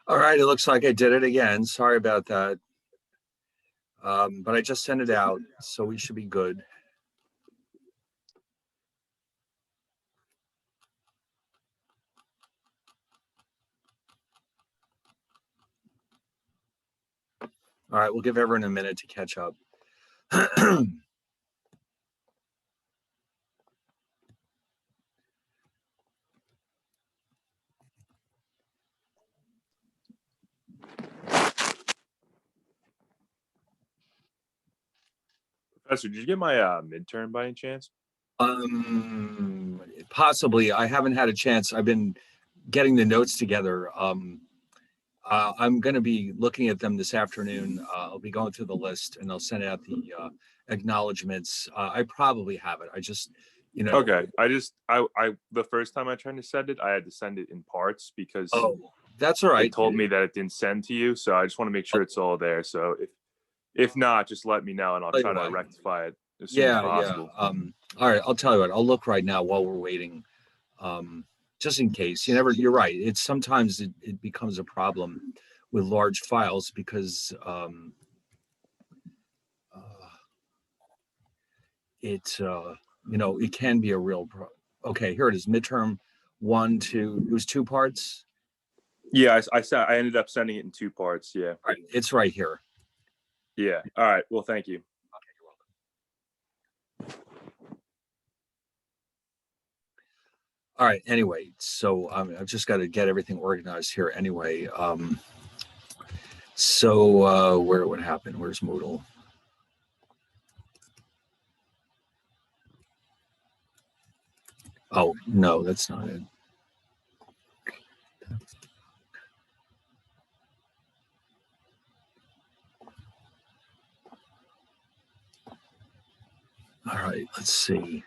All right, it looks like I did it again. Sorry about that. But I just sent it out, so we should be good. All right, we'll give everyone a minute to catch up. Professor, did you get my midterm by any chance? Possibly. I haven't had a chance. I've been getting the notes together. I'm going to be looking at them this afternoon. I'll be going through the list and I'll send out the acknowledgments. I probably have it. I just, Okay. I the first time I tried to send it, I had to send it in parts because oh, that's all it right. told me that it didn't send to you. So I just want to make sure it's all there. So if not, just let me know and I'll Tell you try to what. rectify it as soon as Yeah, yeah. possible. All right, I'll tell you what. I'll look right now while we're waiting, just in case. You're right. It's sometimes it becomes a problem with large files because uh, it can be a real okay, here it is. Midterm one, two. It was two parts. Yeah, I ended up sending it in two parts. Yeah. All right, it's right here. Yeah. All right. Well, thank you. Okay, you're welcome. All right. Anyway, so I've just got to get everything organized here. Anyway, so where would happen? Where's Moodle? Oh no, that's not it. All right, let's see.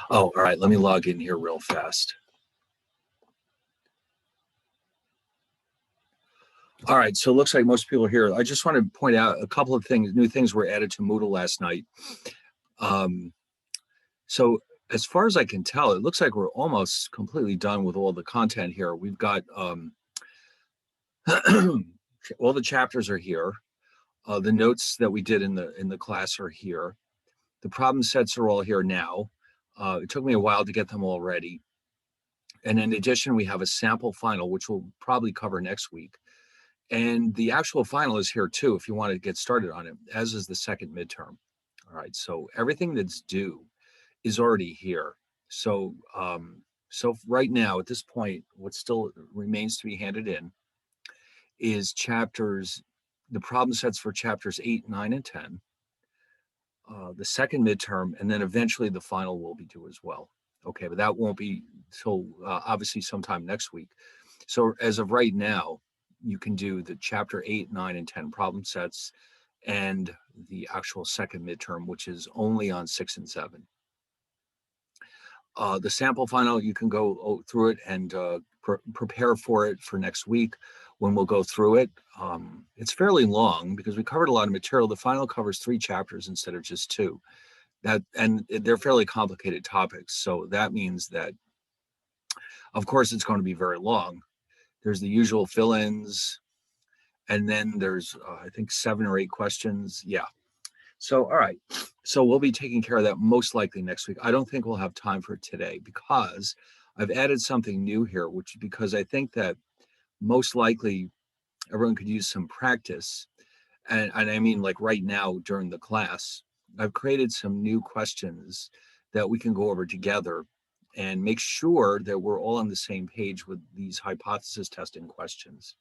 Oh, all right. Let me log in here real fast. All right, so it looks like most people are here. I just want to point out a couple of things, new things were added to Moodle last night. So as far as I can tell, it looks like we're almost completely done with all the content here. We've got all the chapters are here. The notes that we did in the class are here. The problem sets are all here now. It took me a while to get them all ready. And in addition, we have a sample final, which we'll probably cover next week. And the actual final is here too, if you want to get started on it, as is the second midterm. All right, so everything that's due is already here. So, so right now at this point, what still remains to be handed in is the problem sets for chapters 8, 9, and 10, the second midterm, and then eventually the final will be due as well. Okay, but that won't be till obviously sometime next week. So as of right now, you can do the chapter 8, 9, and 10 problem sets and the actual second midterm, which is only on 6 and 7. The sample final, you can go through it and prepare for it for next week when we'll go through it. It's fairly long because we covered a lot of material. The final covers 3 chapters instead of just 2. And they're fairly complicated topics. So that means that, of course, it's going to be very long. There's the usual fill-ins, and then there's, I think, 7 or 8 questions. Yeah. So, all right. So we'll be taking care of that most likely next week. I don't think we'll have time for it today because I've added something new here, which because I think that most likely everyone could use some practice. And I mean, like right now during the class, I've created some new questions that we can go over together and make sure that we're all on the same page with these hypothesis testing questions.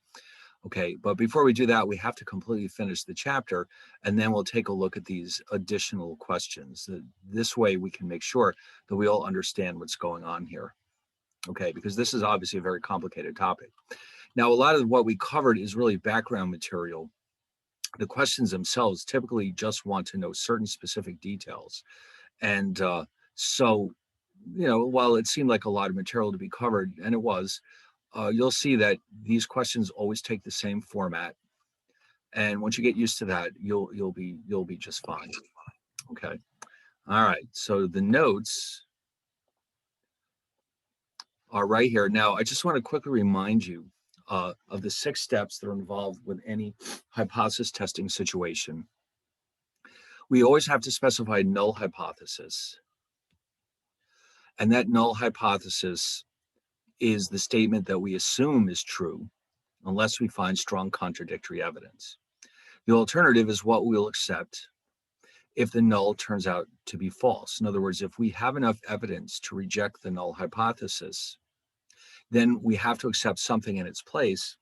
Okay, but before we do that, we have to completely finish the chapter, and then we'll take a look at these additional questions. This way we can make sure that we all understand what's going on here. Okay, because this is obviously a very complicated topic. Now, a lot of what we covered is really background material. The questions themselves typically just want to know certain specific details. And so, while it seemed like a lot of material to be covered, and it was, you'll see that these questions always take the same format. And once you get used to that, you'll be just fine. Okay. All right, so the notes are right here. Now, I just want to quickly remind you of the 6 steps that are involved with any hypothesis testing situation. We always have to specify null hypothesis. And that null hypothesis is the statement that we assume is true unless we find strong contradictory evidence. The alternative is what we'll accept if the null turns out to be false. In other words, if we have enough evidence to reject the null hypothesis, then we have to accept something in its place,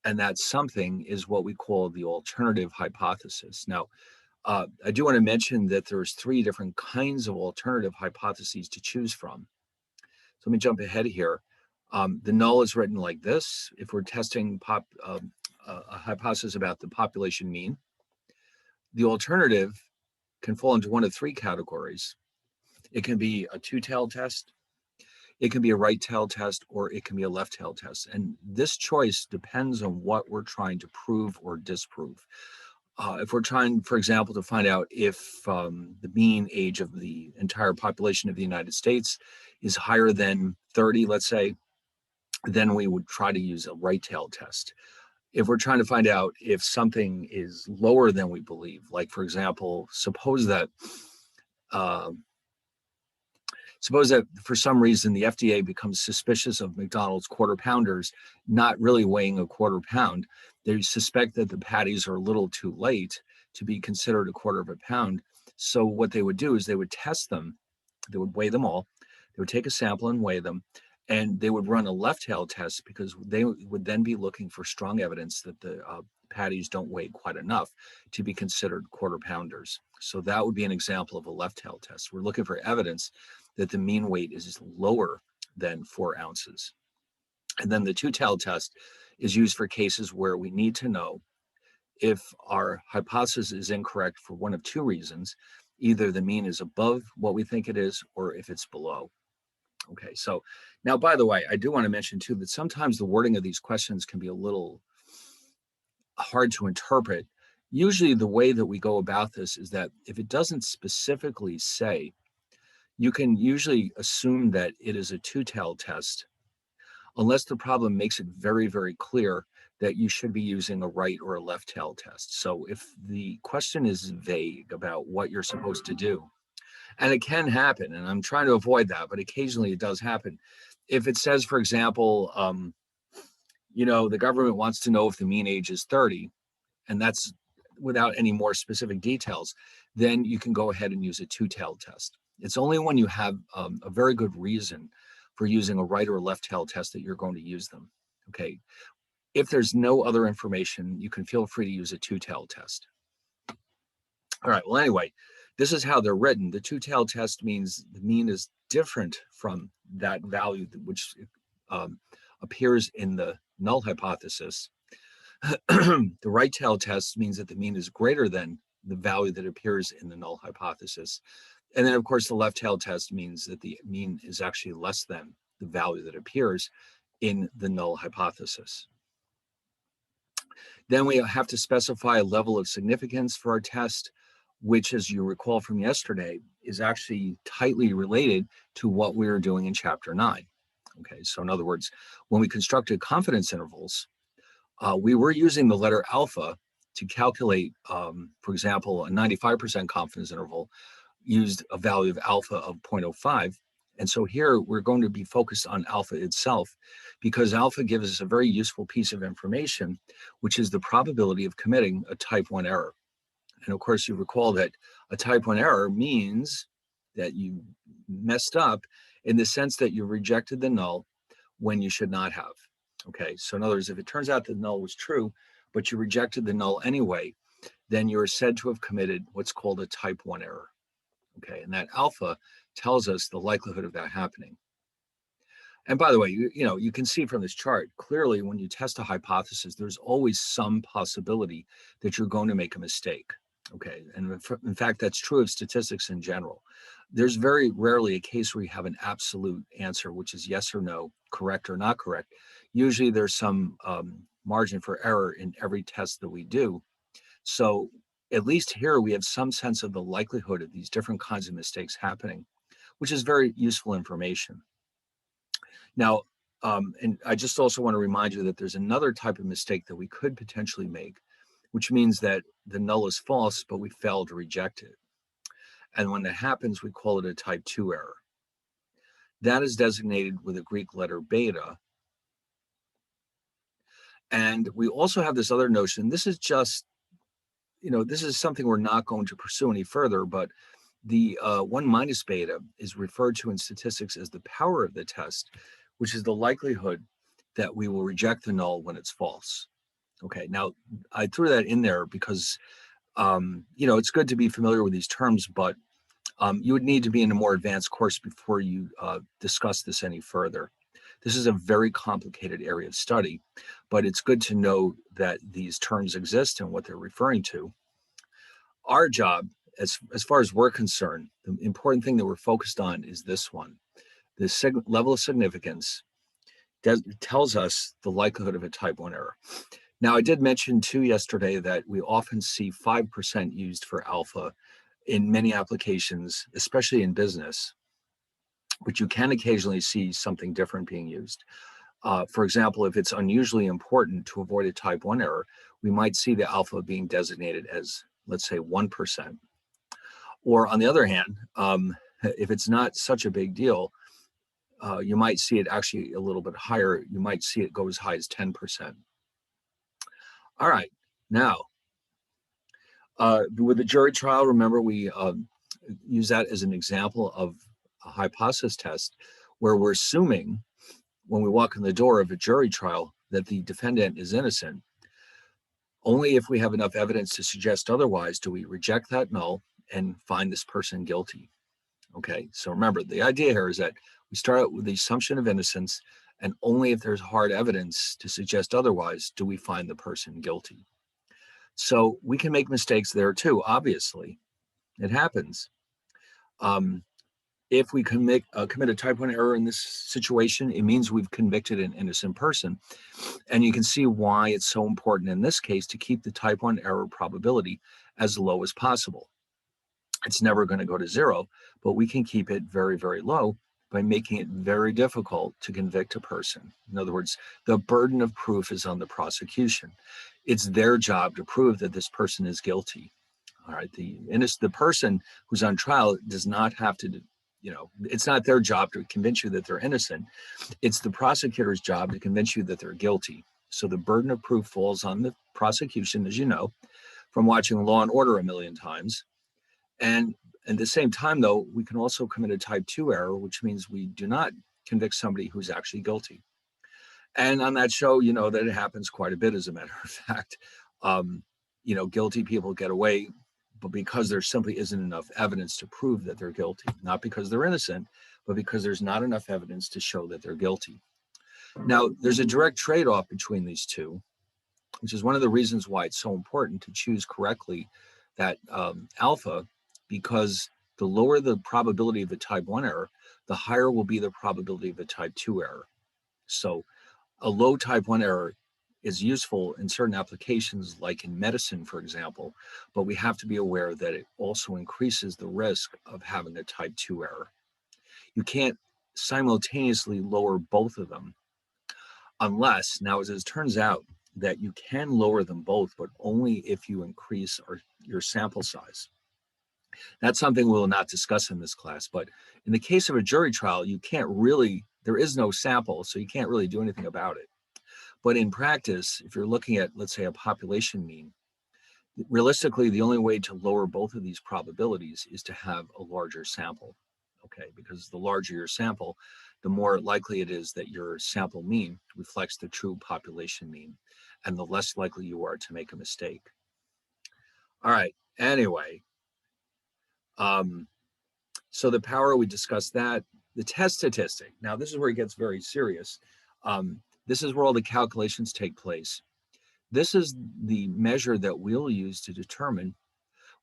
and that something is what we call the alternative hypothesis. Now, I do want to mention that there's 3 different kinds of alternative hypotheses to choose from. So let me jump ahead here. The null is written like this. If we're testing a hypothesis about the population mean, the alternative can fall into one of 3 categories. It can be a two-tailed test, it can be a right-tailed test, or it can be a left-tailed test. And this choice depends on what we're trying to prove or disprove. If we're trying, for example, to find out if the mean age of the entire population of the United States is higher than 30, let's say, then we would try to use a right-tailed test. If we're trying to find out if something is lower than we believe, like, for example, suppose that for some reason the FDA becomes suspicious of McDonald's quarter pounders not really weighing a quarter pound. They suspect that the patties are a little too light to be considered a quarter of a pound. So what they would do is they would test them. They would weigh them all. They would take a sample and weigh them. And they would run a left-tailed test because they would then be looking for strong evidence that the patties don't weigh quite enough to be considered quarter pounders. So that would be an example of a left-tailed test. We're looking for evidence that the mean weight is lower than 4 ounces. And then the two-tailed test is used for cases where we need to know if our hypothesis is incorrect for one of 2 reasons. Either the mean is above what we think it is, or if it's below. Okay, so now, by the way, I do want to mention too that sometimes the wording of these questions can be a little hard to interpret. Usually the way that we go about this is that if it doesn't specifically say, you can usually assume that it is a two-tailed test, unless the problem makes it very, very clear that you should be using a right or a left-tailed test. So if the question is vague about what you're supposed to do, and it can happen, and I'm trying to avoid that, but occasionally it does happen. If it says, for example, the government wants to know if the mean age is 30, and that's without any more specific details, then you can go ahead and use a two-tailed test. It's only when you have a very good reason for using a right or a left-tailed test that you're going to use them. Okay. If there's no other information, you can feel free to use a two-tailed test. All right. Well, anyway, this is how they're written. The two-tailed test means the mean is different from that value which appears in the null hypothesis. The right-tailed test means that the mean is greater than the value that appears in the null hypothesis. And then, of course, the left-tailed test means that the mean is actually less than the value that appears in the null hypothesis. Then we have to specify a level of significance for our test, which, as you recall from yesterday, is actually tightly related to what we were doing in Chapter 9. Okay, so in other words, when we constructed confidence intervals, we were using the letter alpha to calculate, for example, a 95% confidence interval used a value of alpha of 0.05. And so here we're going to be focused on alpha itself, because alpha gives us a very useful piece of information, which is the probability of committing a type 1 error. And of course, you recall that a type 1 error means that you messed up in the sense that you rejected the null when you should not have. Okay, so in other words, if it turns out the null was true, but you rejected the null anyway, then you're said to have committed what's called a type 1 error. Okay, and that alpha tells us the likelihood of that happening. And by the way, you can see from this chart, clearly when you test a hypothesis, there's always some possibility that you're going to make a mistake. Okay, and in fact, that's true of statistics in general. There's very rarely a case where you have an absolute answer, which is yes or no, correct or not correct. Usually there's some margin for error in every test that we do. So at least here we have some sense of the likelihood of these different kinds of mistakes happening, which is very useful information. Now, and I just also want to remind you that there's another type of mistake that we could potentially make, which means that the null is false, but we fail to reject it. And when that happens, we call it a type 2 error. That is designated with a Greek letter beta. And we also have this other notion. This is just, this is something we're not going to pursue any further, but the 1 minus beta is referred to in statistics as the power of the test, which is the likelihood that we will reject the null when it's false. Okay, now I threw that in there because, it's good to be familiar with these terms, but you would need to be in a more advanced course before you discuss this any further. This is a very complicated area of study, but it's good to know that these terms exist and what they're referring to. Our job, as far as we're concerned, the important thing that we're focused on is this one. The level of significance tells us the likelihood of a type 1 error. Now, I did mention too yesterday that we often see 5% used for alpha in many applications, especially in business, but you can occasionally see something different being used. For example, if it's unusually important to avoid a type 1 error, we might see the alpha being designated as, let's say, 1%. Or on the other hand, if it's not such a big deal, you might see it actually a little bit higher. You might see it go as high as 10%. All right, now, with the jury trial, remember we use that as an example of a hypothesis test where we're assuming when we walk in the door of a jury trial that the defendant is innocent. Only if we have enough evidence to suggest otherwise do we reject that null and find this person guilty. Okay, so remember, the idea here is that we start out with the assumption of innocence, and only if there's hard evidence to suggest otherwise do we find the person guilty. So we can make mistakes there too, obviously. It happens. If we commit a type 1 error in this situation, it means we've convicted an innocent person. And you can see why it's so important in this case to keep the type 1 error probability as low as possible. It's never going to go to 0, but we can keep it very, very low by making it very difficult to convict a person. In other words, the burden of proof is on the prosecution. It's their job to prove that this person is guilty. All right, the person who's on trial does not have to, it's not their job to convince you that they're innocent. It's the prosecutor's job to convince you that they're guilty. So the burden of proof falls on the prosecution, as you know, from watching Law and Order a million times. And at the same time, though, we can also commit a type 2 error, which means we do not convict somebody who's actually guilty. And on that show, you know that it happens quite a bit, as a matter of fact. Guilty people get away, but because there simply isn't enough evidence to prove that they're guilty, not because they're innocent, but because there's not enough evidence to show that they're guilty. Now, there's a direct trade-off between these two, which is one of the reasons why it's so important to choose correctly that alpha, because the lower the probability of a type 1 error, the higher will be the probability of a type 2 error. So a low type 1 error is useful in certain applications, like in medicine, for example, but we have to be aware that it also increases the risk of having a type 2 error. You can't simultaneously lower both of them unless, now as it turns out, that you can lower them both, but only if you increase your sample size. That's something we'll not discuss in this class, but in the case of a jury trial, there is no sample, so you can't really do anything about it. But in practice, if you're looking at, let's say, a population mean, realistically, the only way to lower both of these probabilities is to have a larger sample, okay? Because the larger your sample, the more likely it is that your sample mean reflects the true population mean, and the less likely you are to make a mistake. All right, anyway, so the power, we discussed that. The test statistic, now this is where it gets very serious. This is where all the calculations take place. This is the measure that we'll use to determine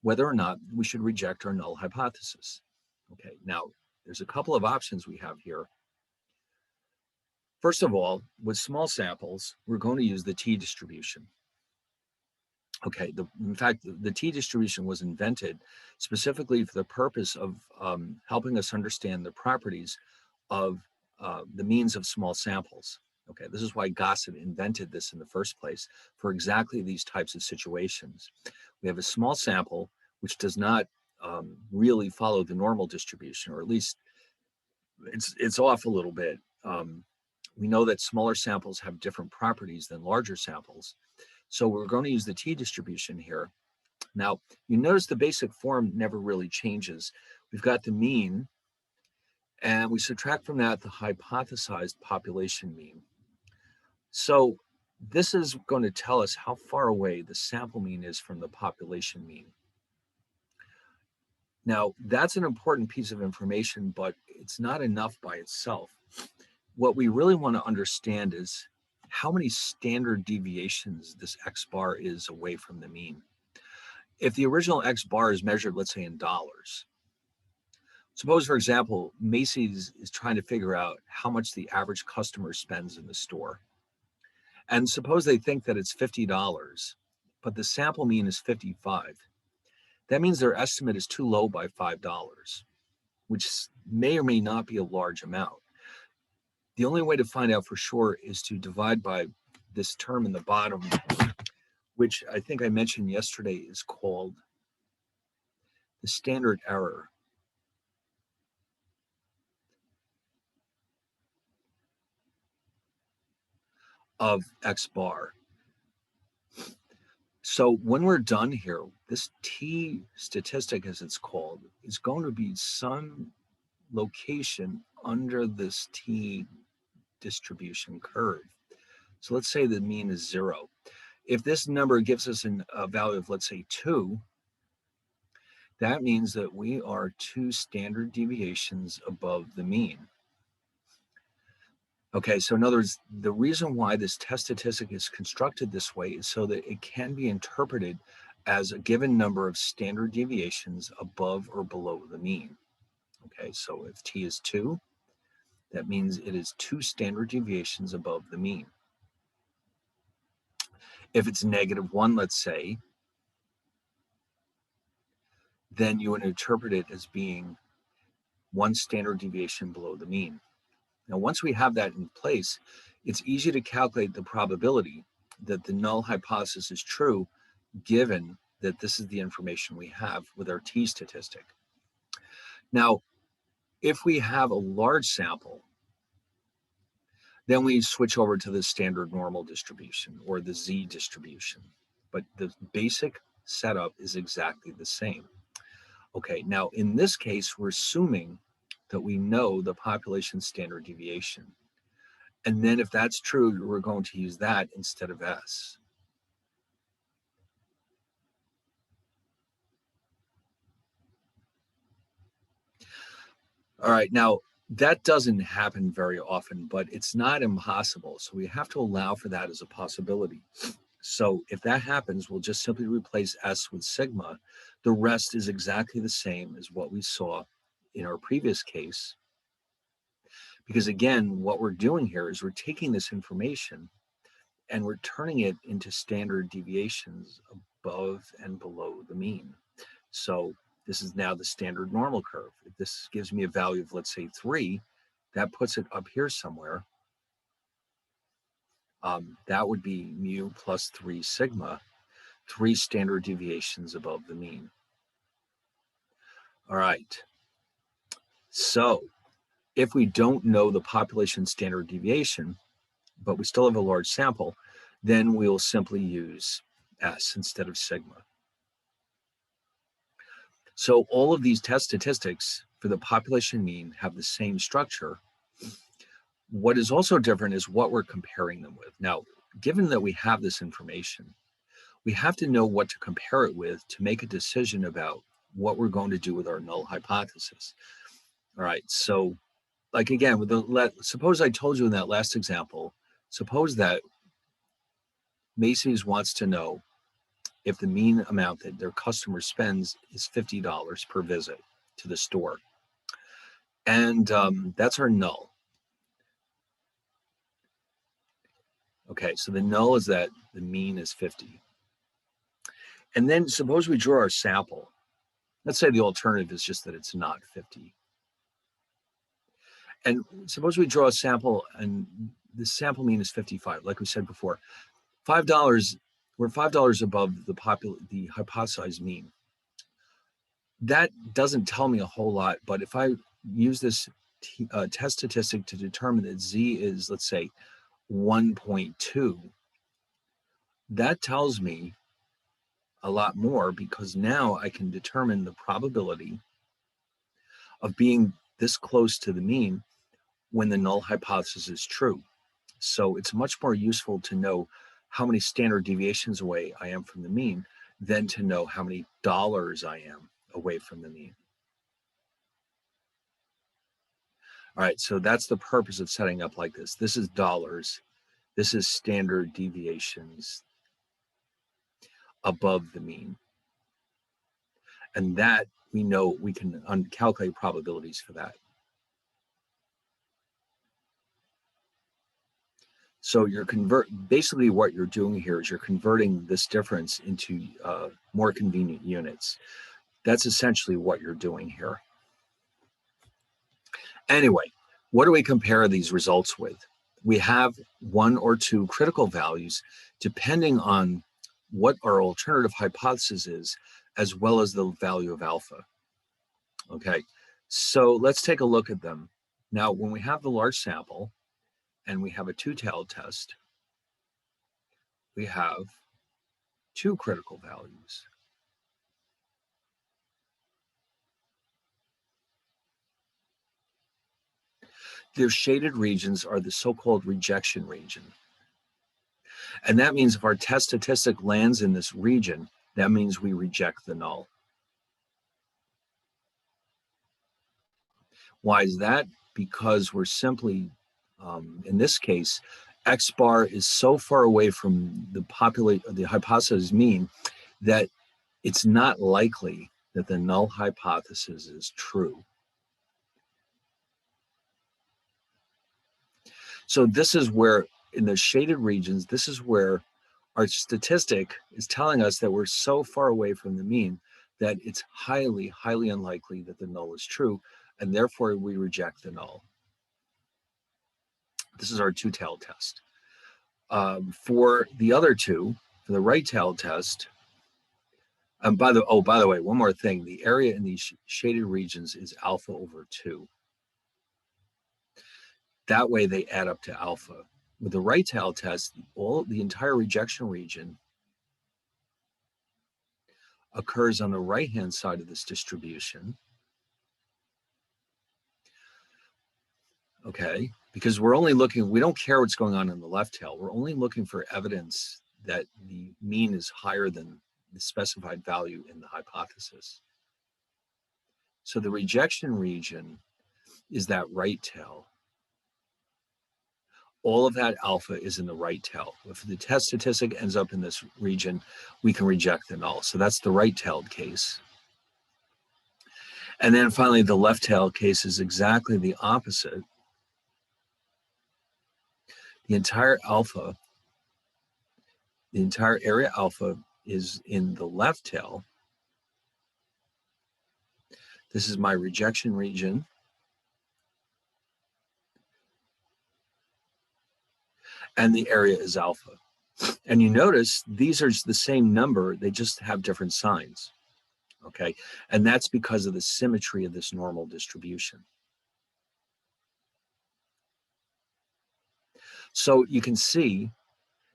whether or not we should reject our null hypothesis. Okay, now there's a couple of options we have here. First of all, with small samples, we're going to use the t-distribution. Okay, in fact, the t-distribution was invented specifically for the purpose of helping us understand the properties of the means of small samples. Okay, this is why Gossett invented this in the first place for exactly these types of situations. We have a small sample which does not really follow the normal distribution, or at least it's off a little bit. We know that smaller samples have different properties than larger samples. So we're going to use the t-distribution here. Now, you notice the basic form never really changes. We've got the mean, and we subtract from that the hypothesized population mean. So this is going to tell us how far away the sample mean is from the population mean. Now, that's an important piece of information, but it's not enough by itself. What we really want to understand is how many standard deviations this X bar is away from the mean. If the original X bar is measured, let's say in dollars, suppose, for example, Macy's is trying to figure out how much the average customer spends in the store. And suppose they think that it's $50, but the sample mean is 55. That means their estimate is too low by $5, which may or may not be a large amount. The only way to find out for sure is to divide by this term in the bottom, which I think I mentioned yesterday is called the standard error. Of X bar. So when we're done here, this t statistic, as it's called, is going to be some location under this t distribution curve. So let's say the mean is 0. If this number gives us a value of, let's say, 2, that means that we are 2 standard deviations above the mean. Okay, so in other words, the reason why this test statistic is constructed this way is so that it can be interpreted as a given number of standard deviations above or below the mean. Okay, so if t is 2, that means it is 2 standard deviations above the mean. If it's -1, let's say, then you would interpret it as being 1 standard deviation below the mean. Now, once we have that in place, it's easy to calculate the probability that the null hypothesis is true, given that this is the information we have with our t statistic. Now, if we have a large sample, then we switch over to the standard normal distribution or the z distribution. But the basic setup is exactly the same. Okay, now in this case, we're assuming that we know the population standard deviation. And then if that's true, we're going to use that instead of S. All right, now that doesn't happen very often, but it's not impossible. So we have to allow for that as a possibility. So if that happens, we'll just simply replace S with sigma. The rest is exactly the same as what we saw in our previous case. Because again, what we're doing here is we're taking this information and we're turning it into standard deviations above and below the mean. So this is now the standard normal curve. If this gives me a value of, let's say, 3, that puts it up here somewhere. That would be mu plus 3 sigma, 3 standard deviations above the mean. All right. So if we don't know the population standard deviation, but we still have a large sample, then we'll simply use S instead of sigma. So all of these test statistics for the population mean have the same structure. What is also different is what we're comparing them with. Now, given that we have this information, we have to know what to compare it with to make a decision about what we're going to do with our null hypothesis. All right, so like again, with suppose I told you in that last example, suppose that Macy's wants to know if the mean amount that their customer spends is $50 per visit to the store. And that's our null. Okay, so the null is that the mean is 50. And then suppose we draw our sample. Let's say the alternative is just that it's not 50. And suppose we draw a sample and the sample mean is 55, like we said before. $5, we're $5 above the hypothesized mean. That doesn't tell me a whole lot, but if I use this test statistic to determine that Z is, let's say, 1.2, that tells me a lot more, because now I can determine the probability of being this close to the mean when the null hypothesis is true. So it's much more useful to know how many standard deviations away I am from the mean than to know how many dollars I am away from the mean. All right, so that's the purpose of setting up like this. This is dollars. This is standard deviations above the mean. And that we know we can calculate probabilities for that. So you're basically what you're doing here is you're converting this difference into more convenient units. That's essentially what you're doing here. Anyway, what do we compare these results with? We have one or two critical values depending on what our alternative hypothesis is, as well as the value of alpha. Okay, so let's take a look at them. Now, when we have the large sample and we have a two-tailed test, we have two critical values. The shaded regions are the so-called rejection region. And that means if our test statistic lands in this region, that means we reject the null. Why is that? Because we're simply, in this case, X bar is so far away from the hypothesis mean that it's not likely that the null hypothesis is true. So this is where, in the shaded regions, this is where our statistic is telling us that we're so far away from the mean that it's highly, highly unlikely that the null is true, and therefore we reject the null. This is our two-tailed test. For the other two, for the right-tailed test, by the way, one more thing, the area in these shaded regions is alpha over 2. That way they add up to alpha. With the right-tailed test, the entire rejection region occurs on the right-hand side of this distribution. Okay, because we're only looking, we don't care what's going on in the left tail. We're only looking for evidence that the mean is higher than the specified value in the hypothesis. So the rejection region is that right tail. All of that alpha is in the right tail. If the test statistic ends up in this region, we can reject the null. So that's the right-tailed case. And then finally, the left-tailed case is exactly the opposite. The entire area alpha is in the left tail. This is my rejection region. And the area is alpha. And you notice these are the same number, they just have different signs. Okay, and that's because of the symmetry of this normal distribution. So you can see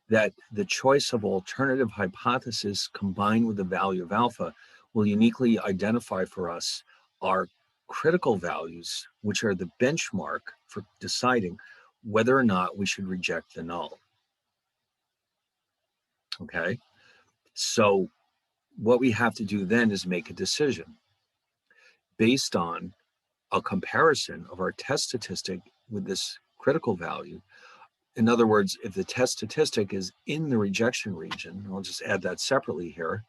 that the choice of alternative hypothesis combined with the value of alpha will uniquely identify for us our critical values, which are the benchmark for deciding whether or not we should reject the null. Okay, so what we have to do then is make a decision based on a comparison of our test statistic with this critical value. In other words, if the test statistic is in the rejection region, I'll just add that separately here.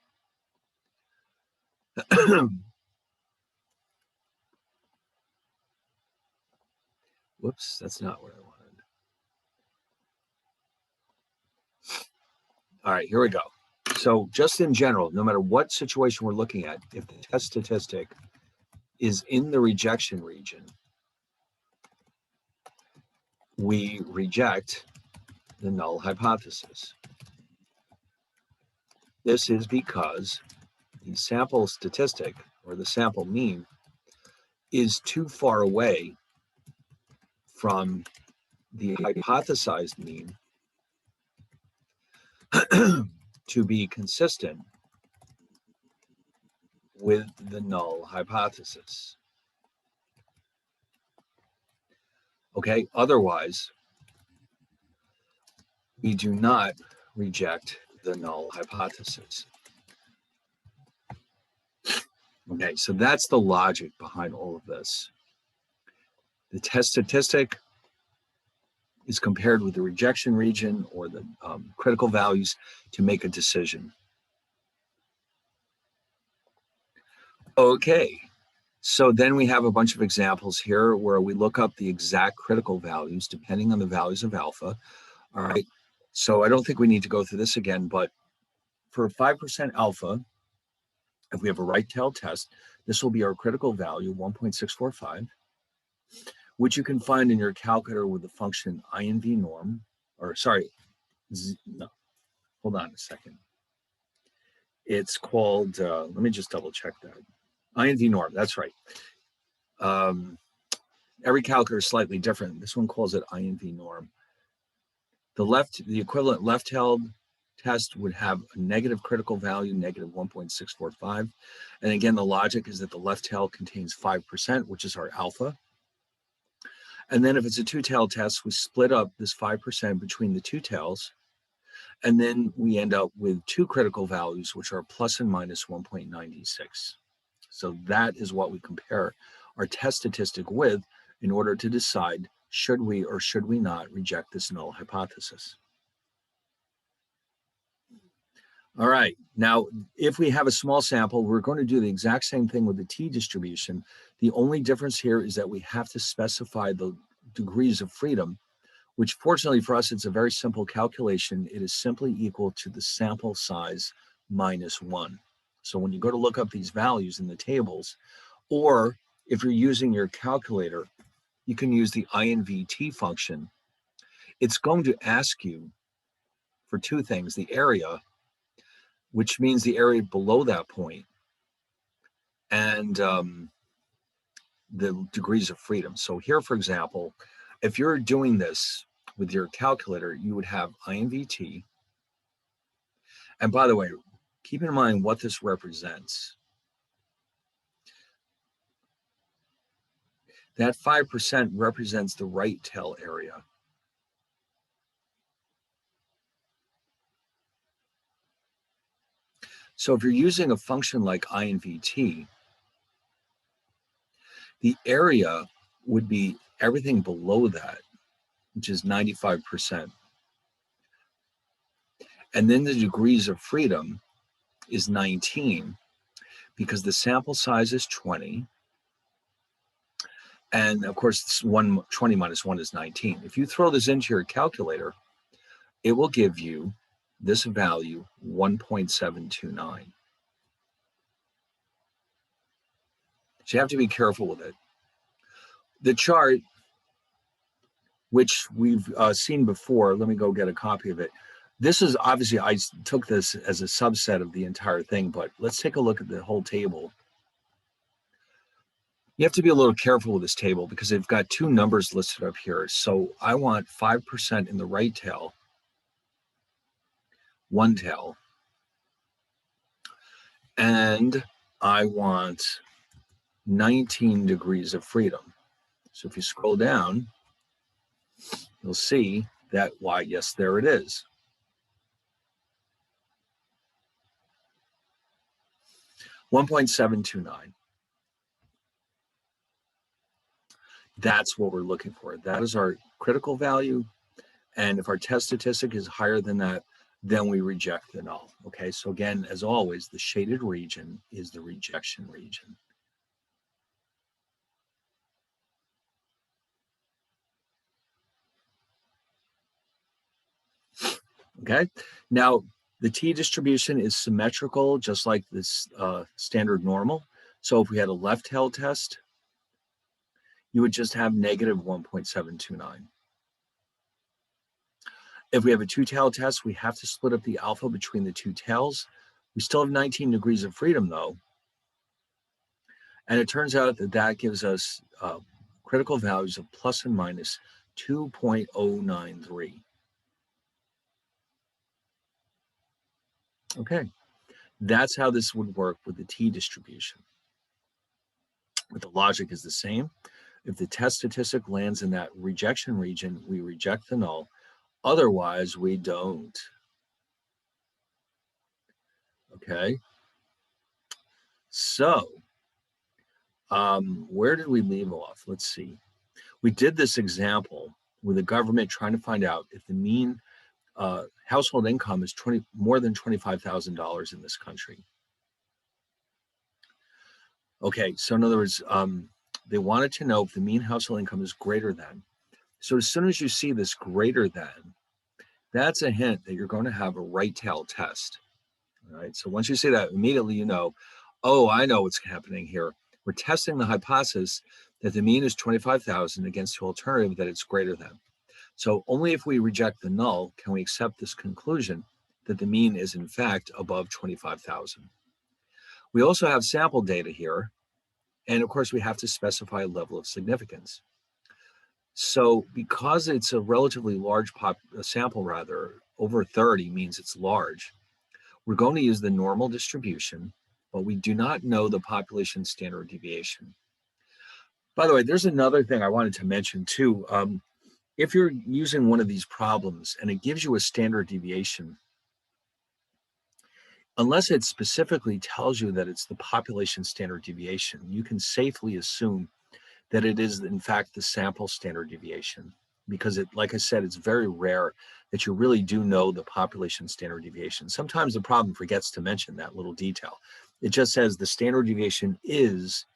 Whoops, that's not what I wanted. All right, here we go. So just in general, no matter what situation we're looking at, if the test statistic is in the rejection region, we reject the null hypothesis. This is because the sample statistic, or the sample mean, is too far away from the hypothesized mean to be consistent with the null hypothesis. Okay, otherwise, we do not reject the null hypothesis. Okay, so that's the logic behind all of this. The test statistic is compared with the rejection region or the critical values to make a decision. Okay, so then we have a bunch of examples here where we look up the exact critical values depending on the values of alpha. All right, so I don't think we need to go through this again, but for 5% alpha, if we have a right-tail test, this will be our critical value, 1.645, which you can find in your calculator with the function INV norm, or sorry, no, hold on a second. It's called, let me just double check that. INV norm, that's right. Every calculator is slightly different. This one calls it INV norm. The equivalent left-held test would have a negative critical value, negative 1.645. And again, the logic is that the left tail contains 5%, which is our alpha. And then if it's a two-tailed test, we split up this 5% between the two tails, and then we end up with two critical values, which are plus and minus 1.96. So that is what we compare our test statistic with in order to decide should we or should we not reject this null hypothesis. All right, now if we have a small sample, we're going to do the exact same thing with the t-distribution. The only difference here is that we have to specify the degrees of freedom, which fortunately for us, it's a very simple calculation. It is simply equal to the sample size minus 1. So when you go to look up these values in the tables, or if you're using your calculator, you can use the INVT function. It's going to ask you for two things: the area, which means the area below that point, and the degrees of freedom. So here, for example, if you're doing this with your calculator, you would have INVT. And by the way, keep in mind what this represents. That 5% represents the right tail area. So if you're using a function like INVT, the area would be everything below that, which is 95%. And then the degrees of freedom is 19, because the sample size is 20. And of course, 20 minus 1 is 19. If you throw this into your calculator, it will give you this value, 1.729. So you have to be careful with it. The chart, which we've seen before, let me go get a copy of it. This is obviously, I took this as a subset of the entire thing, but let's take a look at the whole table. You have to be a little careful with this table because they've got two numbers listed up here. So I want 5% in the right tail, one tail, and I want 19 degrees of freedom. So if you scroll down, you'll see that, why, yes, there it is. $1.729. That's what we're looking for. That is our critical value. And if our test statistic is higher than that, then we reject the null. Okay, so again, as always, the shaded region is the rejection region. Okay, now The t-distribution is symmetrical, just like this standard normal. So if we had a left tail test, you would just have negative 1.729. If we have a two-tail test, we have to split up the alpha between the two tails. We still have 19 degrees of freedom, though. And it turns out that that gives us critical values of plus and minus 2.093. Okay, that's how this would work with the t-distribution. But the logic is the same. If the test statistic lands in that rejection region, we reject the null. Otherwise, we don't. Okay. So, where did we leave off? Let's see. We did this example with the government trying to find out if the mean household income is more than $25,000 in this country. Okay, so in other words, they wanted to know if the mean household income is greater than. So as soon as you see this greater than, that's a hint that you're going to have a right tail test. All right, so once you see that, immediately you know, oh, I know what's happening here. We're testing the hypothesis that the mean is 25,000 against the alternative that it's greater than. So only if we reject the null can we accept this conclusion that the mean is in fact above 25,000. We also have sample data here, and of course we have to specify a level of significance. So because it's a relatively large sample, over 30 means it's large, we're going to use the normal distribution, but we do not know the population standard deviation. By the way, there's another thing I wanted to mention too. If you're using one of these problems and it gives you a standard deviation, unless it specifically tells you that it's the population standard deviation, you can safely assume that it is in fact the sample standard deviation, because it, like I said, it's very rare that you really do know the population standard deviation. Sometimes the problem forgets to mention that little detail. It just says the standard deviation is,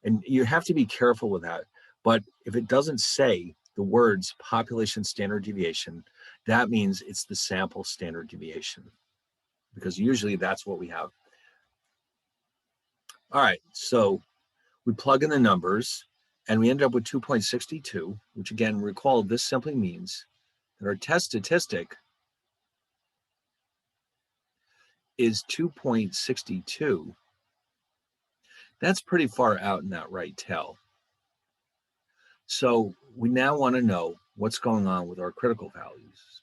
and you have to be careful with that. But if it doesn't say the words population standard deviation, that means it's the sample standard deviation, because usually that's what we have. All right, so we plug in the numbers and we end up with 2.62, which again, recall this simply means that our test statistic is 2.62. That's pretty far out in that right tail. So we now want to know what's going on with our critical values.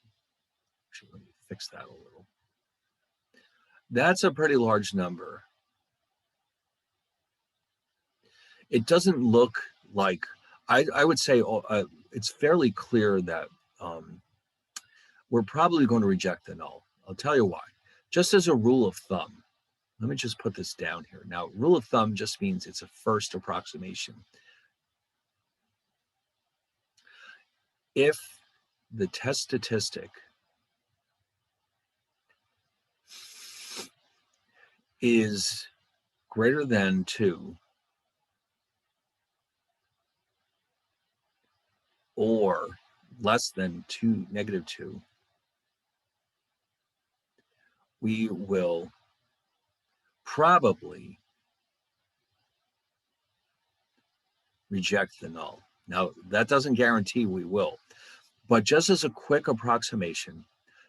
Actually, let me fix that a little. That's a pretty large number. It doesn't look like, I would say it's fairly clear that we're probably going to reject the null. I'll tell you why. Just as a rule of thumb, let me just put this down here. Now, rule of thumb just means it's a first approximation. If the test statistic is greater than 2 or less than negative 2, we will probably reject the null. Now, that doesn't guarantee we will, but just as a quick approximation,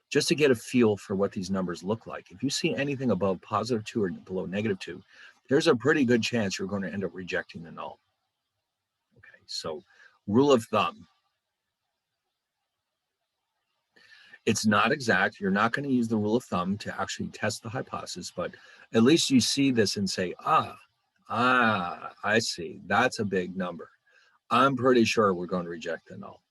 just to get a feel for what these numbers look like, if you see anything above positive 2 or below negative 2, there's a pretty good chance you're going to end up rejecting the null. Okay, so rule of thumb. It's not exact. You're not going to use the rule of thumb to actually test the hypothesis, but at least you see this and say, I see. That's a big number. I'm pretty sure we're going to reject the null.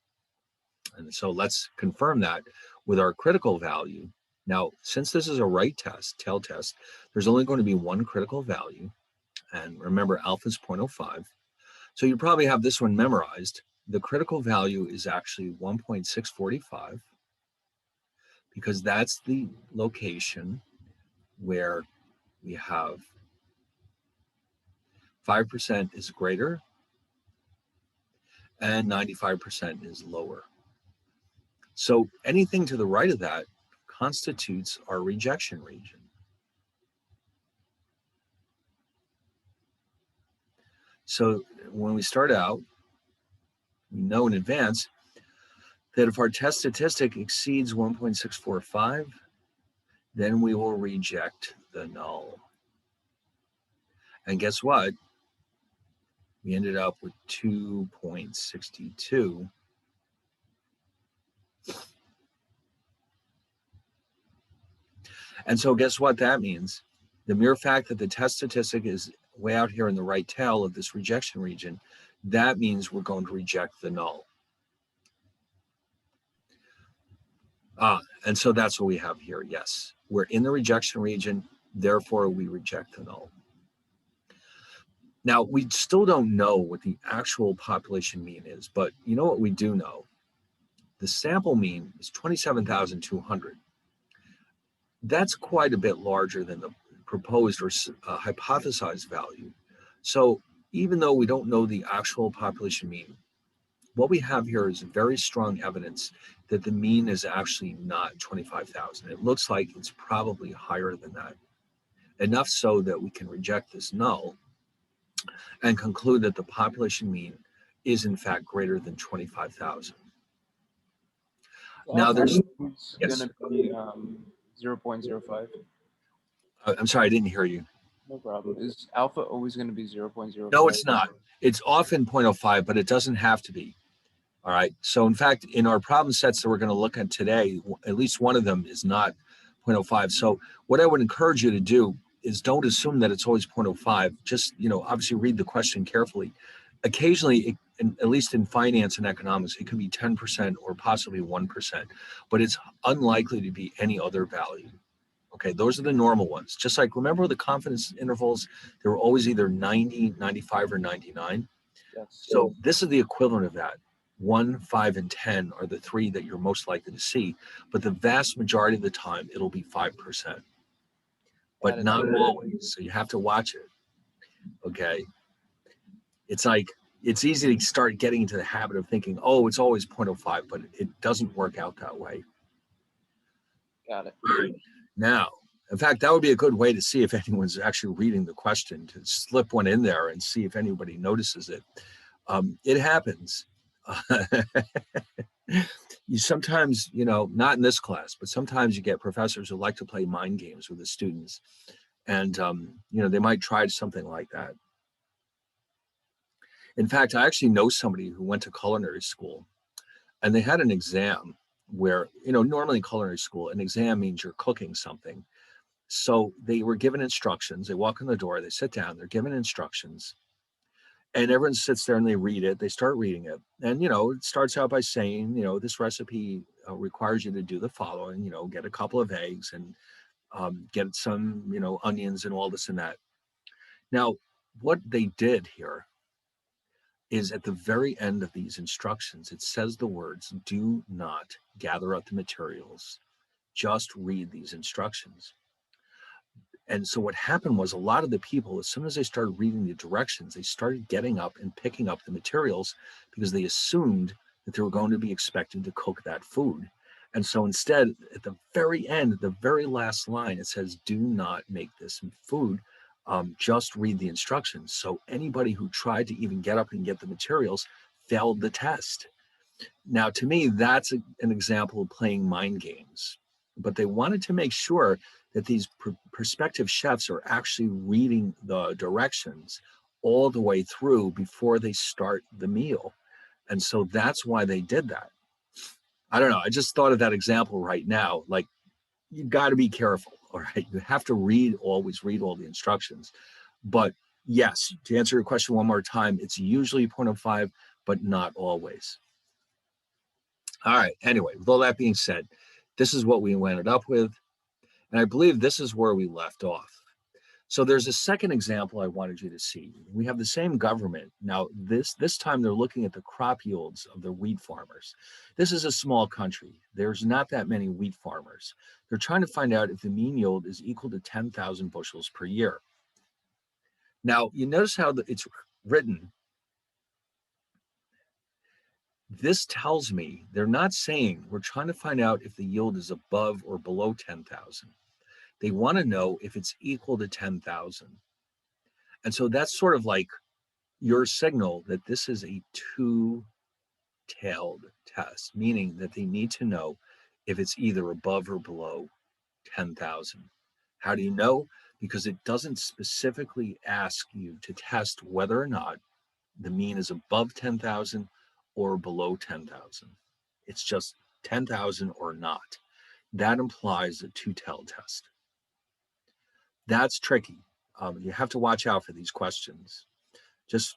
And so let's confirm that with our critical value. Now, since this is a right test, tail test, there's only going to be one critical value. And remember, alpha is 0.05. So you probably have this one memorized. The critical value is actually 1.645, because that's the location where we have 5% is greater and 95% is lower. So anything to the right of that constitutes our rejection region. So when we start out, we know in advance that if our test statistic exceeds 1.645, then we will reject the null. And guess what? We ended up with 2.62. And so guess what that means? The mere fact that the test statistic is way out here in the right tail of this rejection region, that means we're going to reject the null. And so that's what we have here. Yes, we're in the rejection region, therefore we reject the null. Now, we still don't know what the actual population mean is, but you know what we do know? The sample mean is 27,200. That's quite a bit larger than the proposed or hypothesized value. So even though we don't know the actual population mean, what we have here is very strong evidence that the mean is actually not 25,000. It looks like it's probably higher than that. Enough so that we can reject this null and conclude that the population mean is in fact greater than 25,000. Now there's going to be 0.05. I'm sorry, I didn't hear you. No problem. Is alpha always going to be 0.05? No, it's not. It's often 0.05, but it doesn't have to be. All right. So in fact, in our problem sets that we're going to look at today, at least one of them is not 0.05. So what I would encourage you to do is don't assume that it's always 0.05. Just, obviously read the question carefully. Occasionally, at least in finance and economics, it could be 10% or possibly 1%, but it's unlikely to be any other value. Okay, those are the normal ones. Just like, remember the confidence intervals, they were always either 90, 95, or 99. Yes. So this is the equivalent of that. 1, 5, and 10 are the three that you're most likely to see, but the vast majority of the time, it'll be 5%, but not always. So you have to watch it, okay? It's like, it's easy to start getting into the habit of thinking, oh, it's always 0.05, but it doesn't work out that way. Got it. Now, in fact, that would be a good way to see if anyone's actually reading the question, to slip one in there and see if anybody notices it. It happens. You sometimes, not in this class, but sometimes you get professors who like to play mind games with the students. And, they might try something like that. In fact, I actually know somebody who went to culinary school, and they had an exam where, normally in culinary school, an exam means you're cooking something. So they were given instructions. They walk in the door, they sit down, they're given instructions, and everyone sits there and they read it. They start reading it. And, it starts out by saying, this recipe requires you to do the following, get a couple of eggs and get some, onions and all this and that. Now, what they did here is at the very end of these instructions, it says the words, do not gather up the materials, just read these instructions. And so what happened was a lot of the people, as soon as they started reading the directions, they started getting up and picking up the materials because they assumed that they were going to be expected to cook that food. And so instead, at the very end, the very last line, it says, do not make this food, just read the instructions. So anybody who tried to even get up and get the materials failed the test. Now, to me, that's an example of playing mind games. But they wanted to make sure that these prospective chefs are actually reading the directions all the way through before they start the meal. And so that's why they did that. I don't know. I just thought of that example right now. Like, you got to be careful. All right. You have to always read all the instructions. But yes, to answer your question one more time, it's usually 0.05, but not always. All right. Anyway, with all that being said, this is what we ended up with. And I believe this is where we left off. So there's a second example I wanted you to see. We have the same government. Now, this time they're looking at the crop yields of the wheat farmers. This is a small country. There's not that many wheat farmers. They're trying to find out if the mean yield is equal to 10,000 bushels per year. Now, you notice how it's written. This tells me they're not saying we're trying to find out if the yield is above or below 10,000. They want to know if it's equal to 10,000. And so that's sort of like your signal that this is a two-tailed test, meaning that they need to know if it's either above or below 10,000. How do you know? Because it doesn't specifically ask you to test whether or not the mean is above 10,000 or below 10,000. It's just 10,000 or not. That implies a two-tailed test. That's tricky. You have to watch out for these questions. Just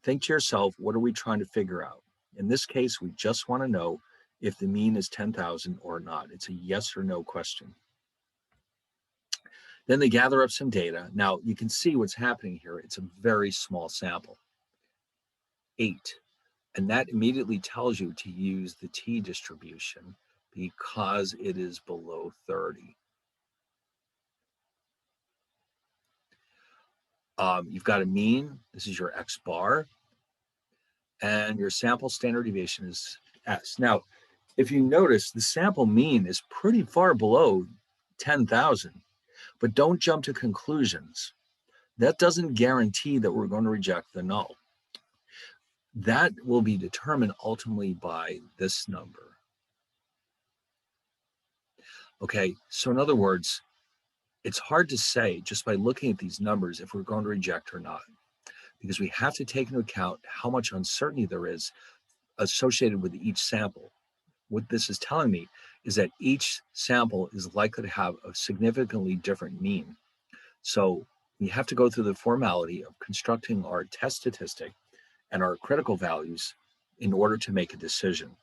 think to yourself, what are we trying to figure out? In this case, we just want to know if the mean is 10,000 or not. It's a yes or no question. Then they gather up some data. Now you can see what's happening here. It's a very small sample, 8. And that immediately tells you to use the t-distribution because it is below 30. You've got a mean. This is your x bar. And your sample standard deviation is s. Now, if you notice, the sample mean is pretty far below 10,000, but don't jump to conclusions. That doesn't guarantee that we're going to reject the null. That will be determined ultimately by this number. Okay, so in other words, it's hard to say just by looking at these numbers if we're going to reject or not, because we have to take into account how much uncertainty there is associated with each sample. What this is telling me is that each sample is likely to have a significantly different mean. So we have to go through the formality of constructing our test statistic and our critical values in order to make a decision.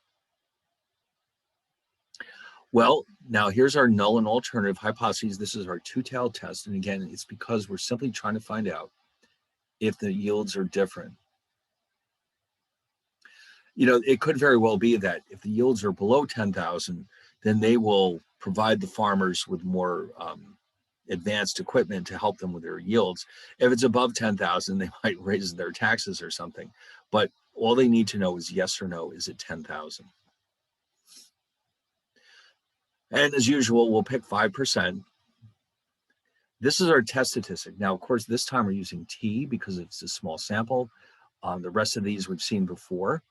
Well, now here's our null and alternative hypotheses. This is our two-tailed test. And again, it's because we're simply trying to find out if the yields are different. You know, it could very well be that if the yields are below 10,000, then they will provide the farmers with more advanced equipment to help them with their yields. If it's above 10,000, they might raise their taxes or something. But all they need to know is yes or no, is it 10,000? And as usual, we'll pick 5%. This is our test statistic. Now, of course, this time we're using t because it's a small sample. The rest of these we've seen before.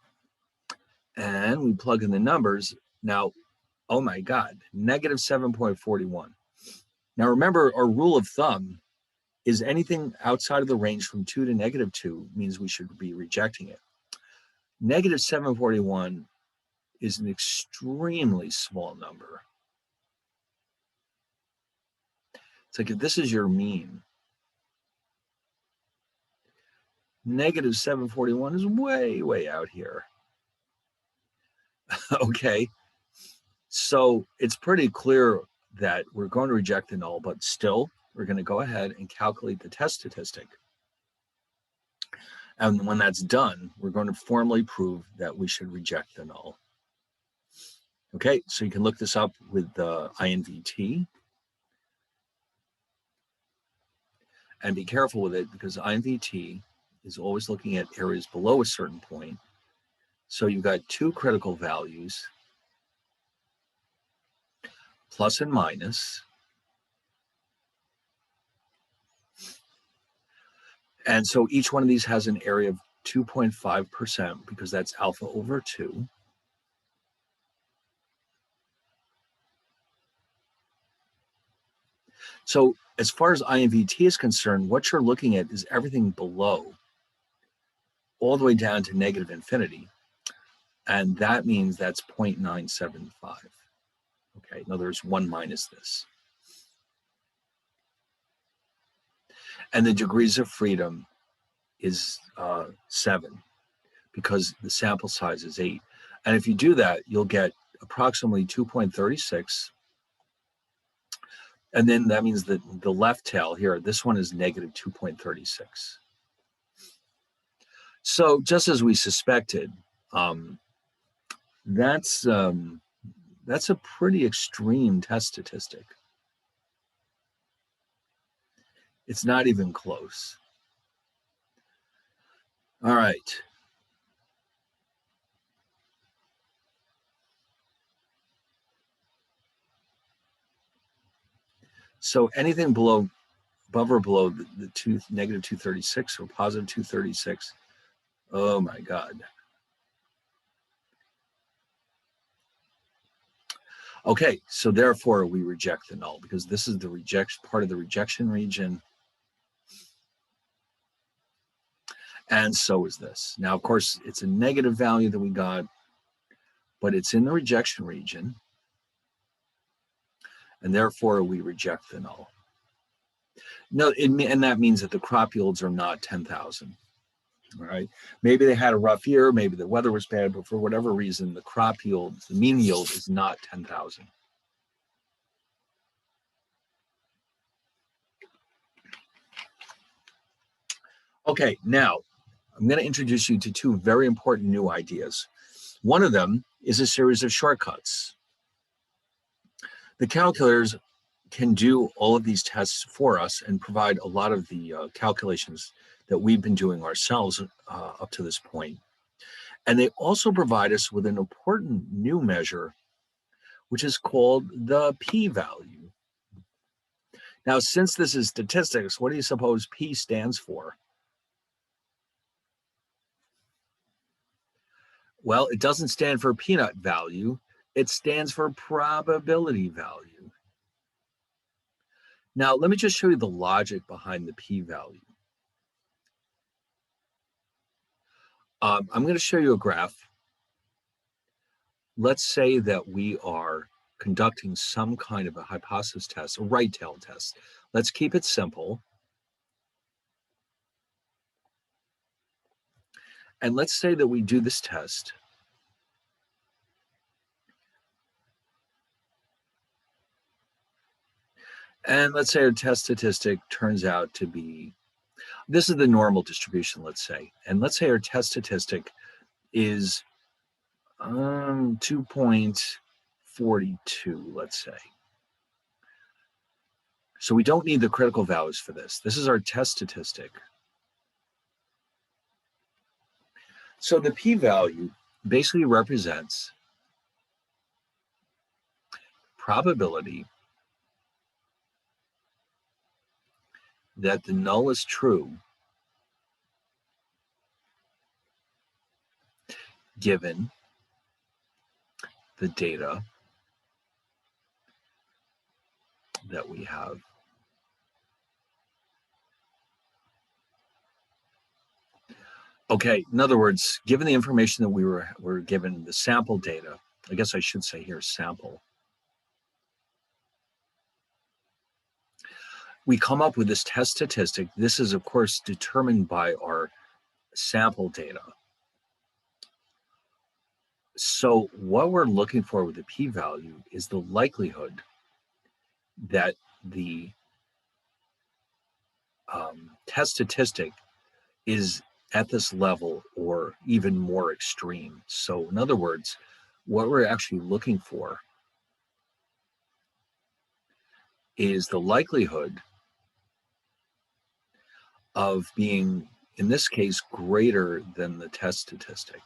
And we plug in the numbers. Now, oh my God, negative 7.41. Now remember, our rule of thumb is anything outside of the range from 2 to negative 2 means we should be rejecting it. Negative 741 is an extremely small number. It's like if this is your mean, negative 741 is way, way out here. Okay, so it's pretty clear that we're going to reject the null, but still, we're going to go ahead and calculate the test statistic. And when that's done, we're going to formally prove that we should reject the null. Okay, so you can look this up with the INVT. And be careful with it because INVT is always looking at areas below a certain point. So you've got two critical values, plus and minus. And so each one of these has an area of 2.5% because that's alpha over 2. So as far as INVT is concerned, what you're looking at is everything below, all the way down to negative infinity. And that means that's 0.975. Okay, in other words, 1 minus this. And the degrees of freedom is 7 because the sample size is 8. And if you do that, you'll get approximately 2.36. And then that means that the left tail here, this one is negative 2.36. So just as we suspected, that's a pretty extreme test statistic. It's not even close. All right. So anything below, above or below the negative 236 or positive 236, oh my God. Okay, so therefore we reject the null because this is the part of the rejection region. And so is this. Now, of course, it's a negative value that we got, but it's in the rejection region. And therefore we reject the null. No, and that means that the crop yields are not 10,000. All right. Maybe they had a rough year, maybe the weather was bad, but for whatever reason, the crop yield, the mean yield is not 10,000. Okay, now I'm going to introduce you to two very important new ideas. One of them is a series of shortcuts. The calculators can do all of these tests for us and provide a lot of the calculations that we've been doing ourselves up to this point. And they also provide us with an important new measure, which is called the p-value. Now, since this is statistics, what do you suppose p stands for? Well, it doesn't stand for peanut value. It stands for probability value. Now, let me just show you the logic behind the p-value. I'm going to show you a graph. Let's say that we are conducting some kind of a hypothesis test, a right-tail test. Let's keep it simple. And let's say that we do this test. And let's say our test statistic turns out to be, this is the normal distribution, let's say. And let's say our test statistic is 2.42, let's say. So we don't need the critical values for this. This is our test statistic. So the p-value basically represents probability that the null is true given the data that we have. Okay, in other words, given the information that we were given, the sample data, I guess I should say here sample, we come up with this test statistic. This is, of course, determined by our sample data. So what we're looking for with the p-value is the likelihood that the test statistic is at this level or even more extreme. So in other words, what we're actually looking for is the likelihood of being, in this case, greater than the test statistic.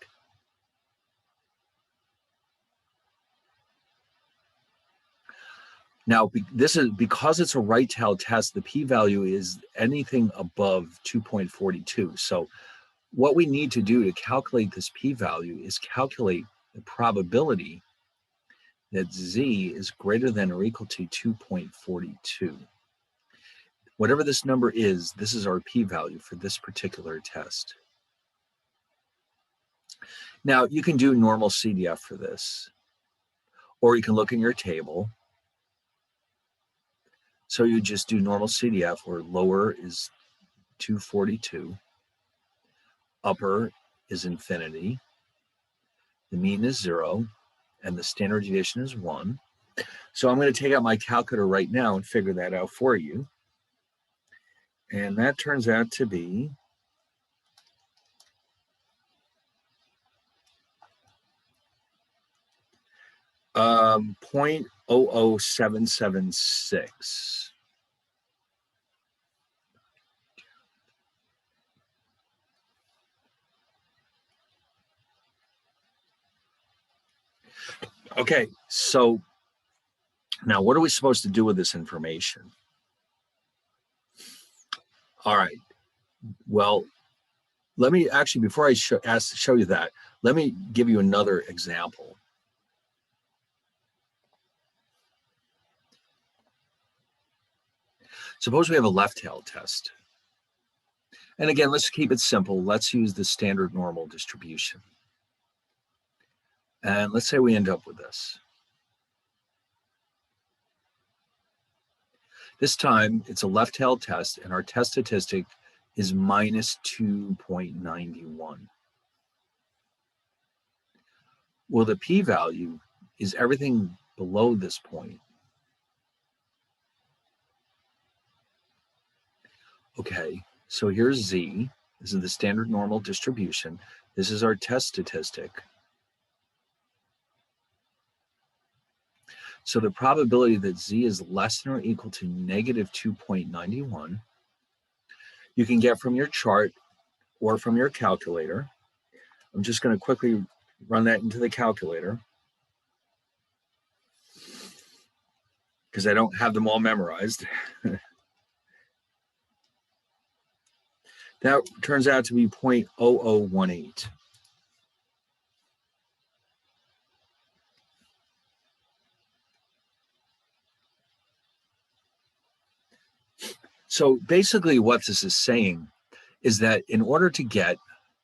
Now, this is because it's a right-tail test, the p-value is anything above 2.42. So what we need to do to calculate this p-value is calculate the probability that z is greater than or equal to 2.42. Whatever this number is, this is our p-value for this particular test. Now, you can do normal CDF for this, or you can look in your table. So you just do normal CDF, where lower is 242, upper is infinity, the mean is 0, and the standard deviation is 1. So I'm going to take out my calculator right now and figure that out for you. And that turns out to be 0.00776. Okay, so now what are we supposed to do with this information? All right. Well, let me actually, before I show you that, let me give you another example. Suppose we have a left-tailed test. And again, let's keep it simple. Let's use the standard normal distribution. And let's say we end up with this. This time it's a left-tailed test and our test statistic is minus 2.91. Well, the p-value is everything below this point. Okay, so here's Z. This is the standard normal distribution. This is our test statistic. So the probability that Z is less than or equal to negative 2.91, you can get from your chart or from your calculator. I'm just going to quickly run that into the calculator because I don't have them all memorized. That turns out to be 0.0018. So basically what this is saying is that in order to get,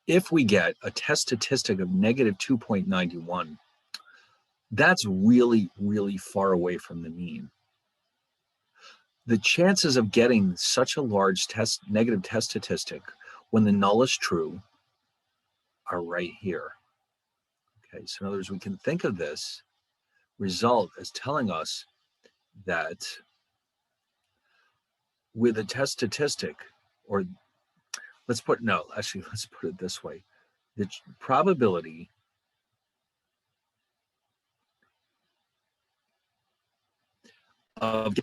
if we get a test statistic of negative 2.91, that's really, really far away from the mean. The chances of getting such a large negative test statistic when the null is true are right here. Okay, so in other words, we can think of this result as telling us that with a test statistic, or let's put it this way. The probability of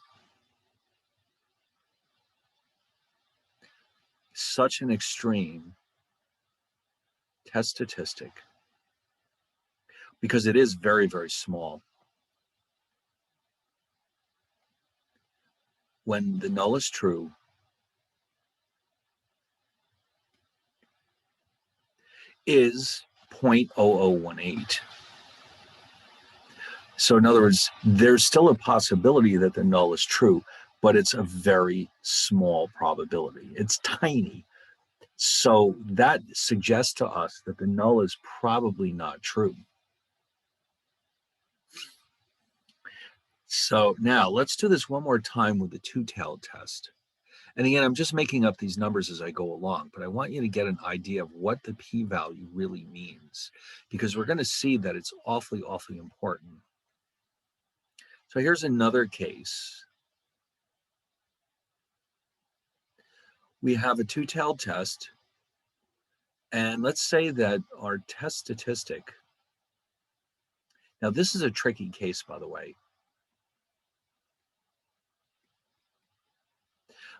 such an extreme test statistic, because it is very, very small, when the null is true, is 0.0018. So in other words, there's still a possibility that the null is true, but it's a very small probability. It's tiny. So that suggests to us that the null is probably not true. So now let's do this one more time with the two-tailed test. And again, I'm just making up these numbers as I go along, but I want you to get an idea of what the p-value really means, because we're going to see that it's awfully, awfully important. So here's another case. We have a two-tailed test, and let's say that our test statistic, now this is a tricky case, by the way.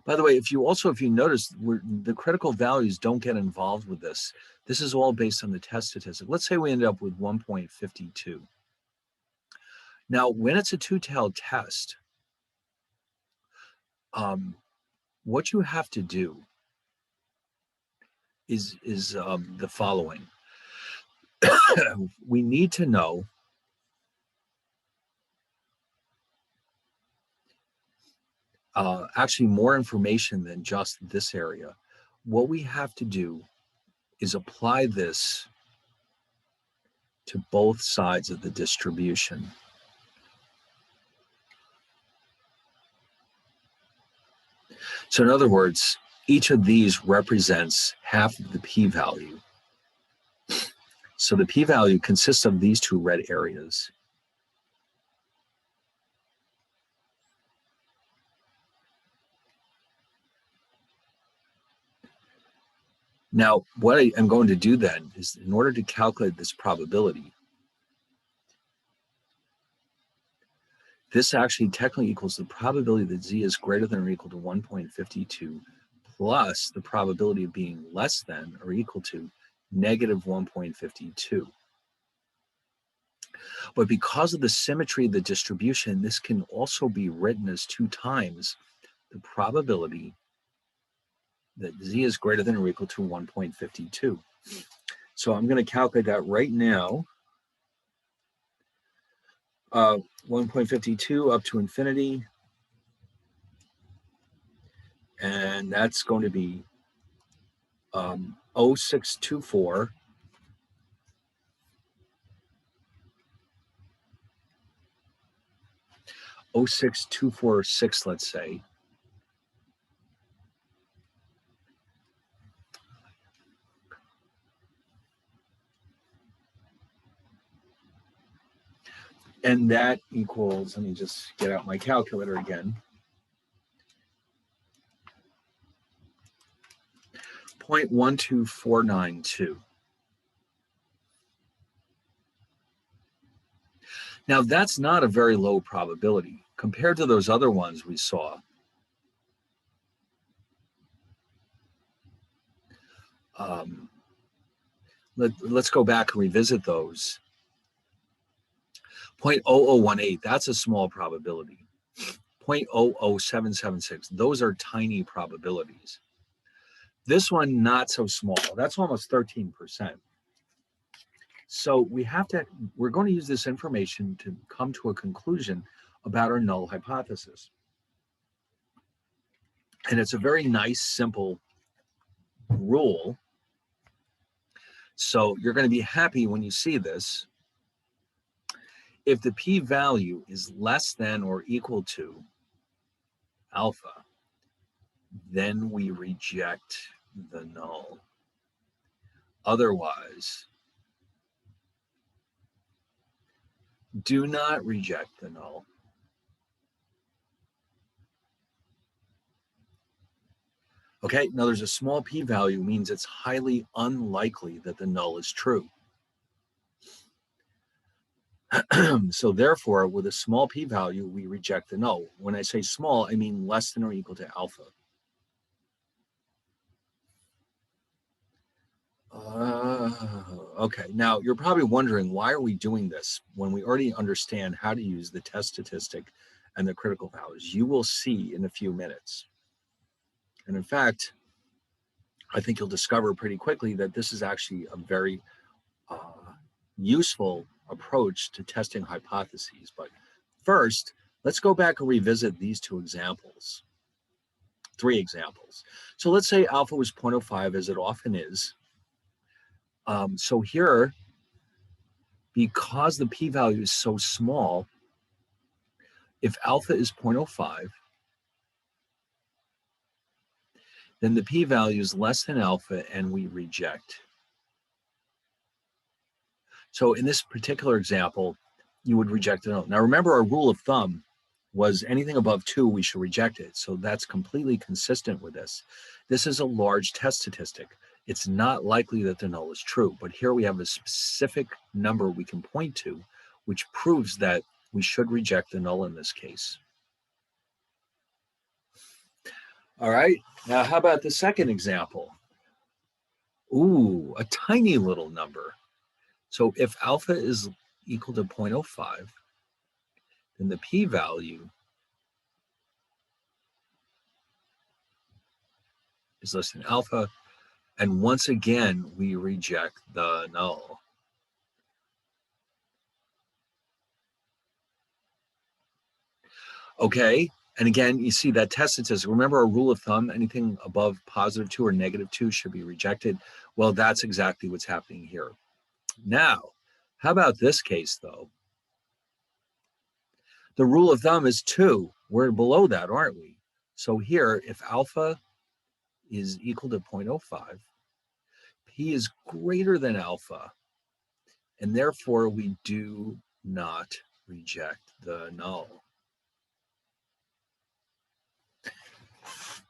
By the way, if you notice, the critical values don't get involved with this. This is all based on the test statistic. Let's say we end up with 1.52. Now, when it's a two-tailed test, what you have to do is the following. We need to know actually more information than just this area. What we have to do is apply this to both sides of the distribution. So in other words, each of these represents half of the p-value. So the p-value consists of these two red areas. Now, what I am going to do then is, in order to calculate this probability, this actually technically equals the probability that Z is greater than or equal to 1.52 plus the probability of being less than or equal to negative 1.52. But because of the symmetry of the distribution, this can also be written as 2 times the probability that z is greater than or equal to 1.52. So I'm going to calculate that right now. 1.52 up to infinity. And that's going to be 0.624 0.6246, let's say. And that equals, let me just get out my calculator again. 0.12492. Now that's not a very low probability compared to those other ones we saw. Let's go back and revisit those. 0.0018, that's a small probability. 0.00776, those are tiny probabilities. This one, not so small. That's almost 13%. So we're going to use this information to come to a conclusion about our null hypothesis. And it's a very nice, simple rule. So you're going to be happy when you see this. If the p-value is less than or equal to alpha, then we reject the null. Otherwise, do not reject the null. Okay, now there's a small p-value means it's highly unlikely that the null is true. So therefore, with a small p-value, we reject the null. When I say small, I mean less than or equal to alpha. Okay, now you're probably wondering, why are we doing this when we already understand how to use the test statistic and the critical values? You will see in a few minutes. And in fact, I think you'll discover pretty quickly that this is actually a very useful approach to testing hypotheses. But first, let's go back and revisit these three examples. So let's say alpha was 0.05, as it often is. So here, because the p-value is so small, if alpha is 0.05, then the p-value is less than alpha and we reject. So in this particular example, you would reject the null. Now remember, our rule of thumb was anything above 2, we should reject it. So that's completely consistent with this. This is a large test statistic. It's not likely that the null is true, but here we have a specific number we can point to, which proves that we should reject the null in this case. All right, now how about the second example? Ooh, a tiny little number. So if alpha is equal to 0.05, then the p-value is less than alpha. And once again, we reject the null. Okay, and again, you see that test statistic. Remember our rule of thumb, anything above +2 or -2 should be rejected. Well, that's exactly what's happening here. Now, how about this case though? The rule of thumb is 2. We're below that, aren't we? So here, if alpha is equal to 0.05, p is greater than alpha, and therefore we do not reject the null.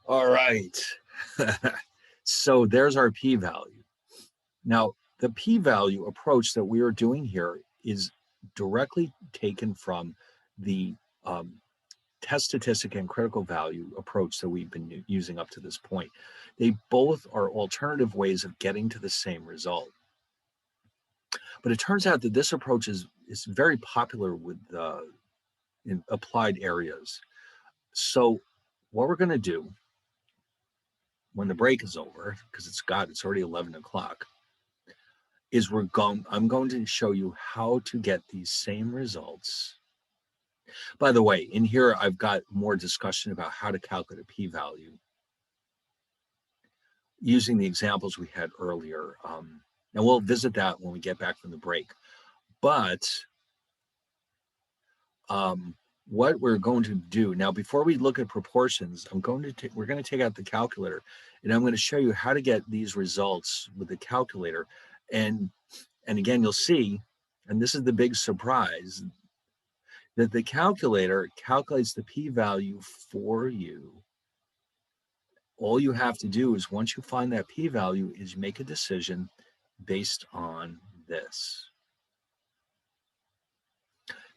All right, so there's our p-value. Now, the p-value approach that we are doing here is directly taken from the test statistic and critical value approach that we've been using up to this point. They both are alternative ways of getting to the same result. But it turns out that this approach is very popular with in applied areas. So what we're going to do, when the break is over, because it's already 11 o'clock, is I'm going to show you how to get these same results. By the way, in here, I've got more discussion about how to calculate a p-value using the examples we had earlier. And we'll visit that when we get back from the break. But what we're going to do now, before we look at proportions, we're going to take out the calculator, and I'm going to show you how to get these results with the calculator. And again, you'll see, and this is the big surprise, that the calculator calculates the p-value for you. All you have to do is, once you find that p-value, is make a decision based on this.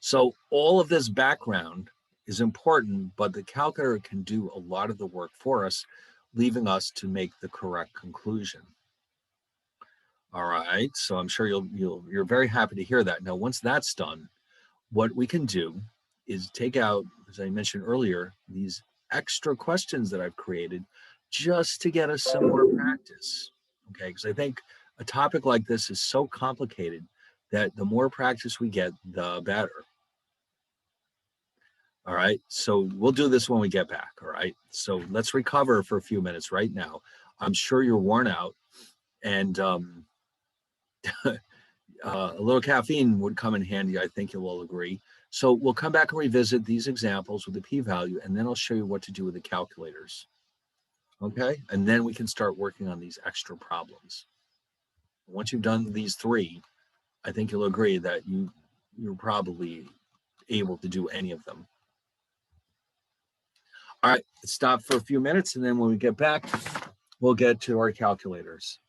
So all of this background is important, but the calculator can do a lot of the work for us, leaving us to make the correct conclusion. All right, so I'm sure you're very happy to hear that. Now, once that's done, what we can do is take out, as I mentioned earlier, these extra questions that I've created just to get us some more practice, okay? Because I think a topic like this is so complicated that the more practice we get, the better. All right, so we'll do this when we get back, all right? So let's recover for a few minutes right now. I'm sure you're worn out, and a little caffeine would come in handy, I think you'll all agree. So we'll come back and revisit these examples with the p-value, and then I'll show you what to do with the calculators, okay? And then we can start working on these extra problems. Once you've done these three, I think you'll agree that you're probably able to do any of them. All right, let's stop for a few minutes, and then when we get back, we'll get to our calculators.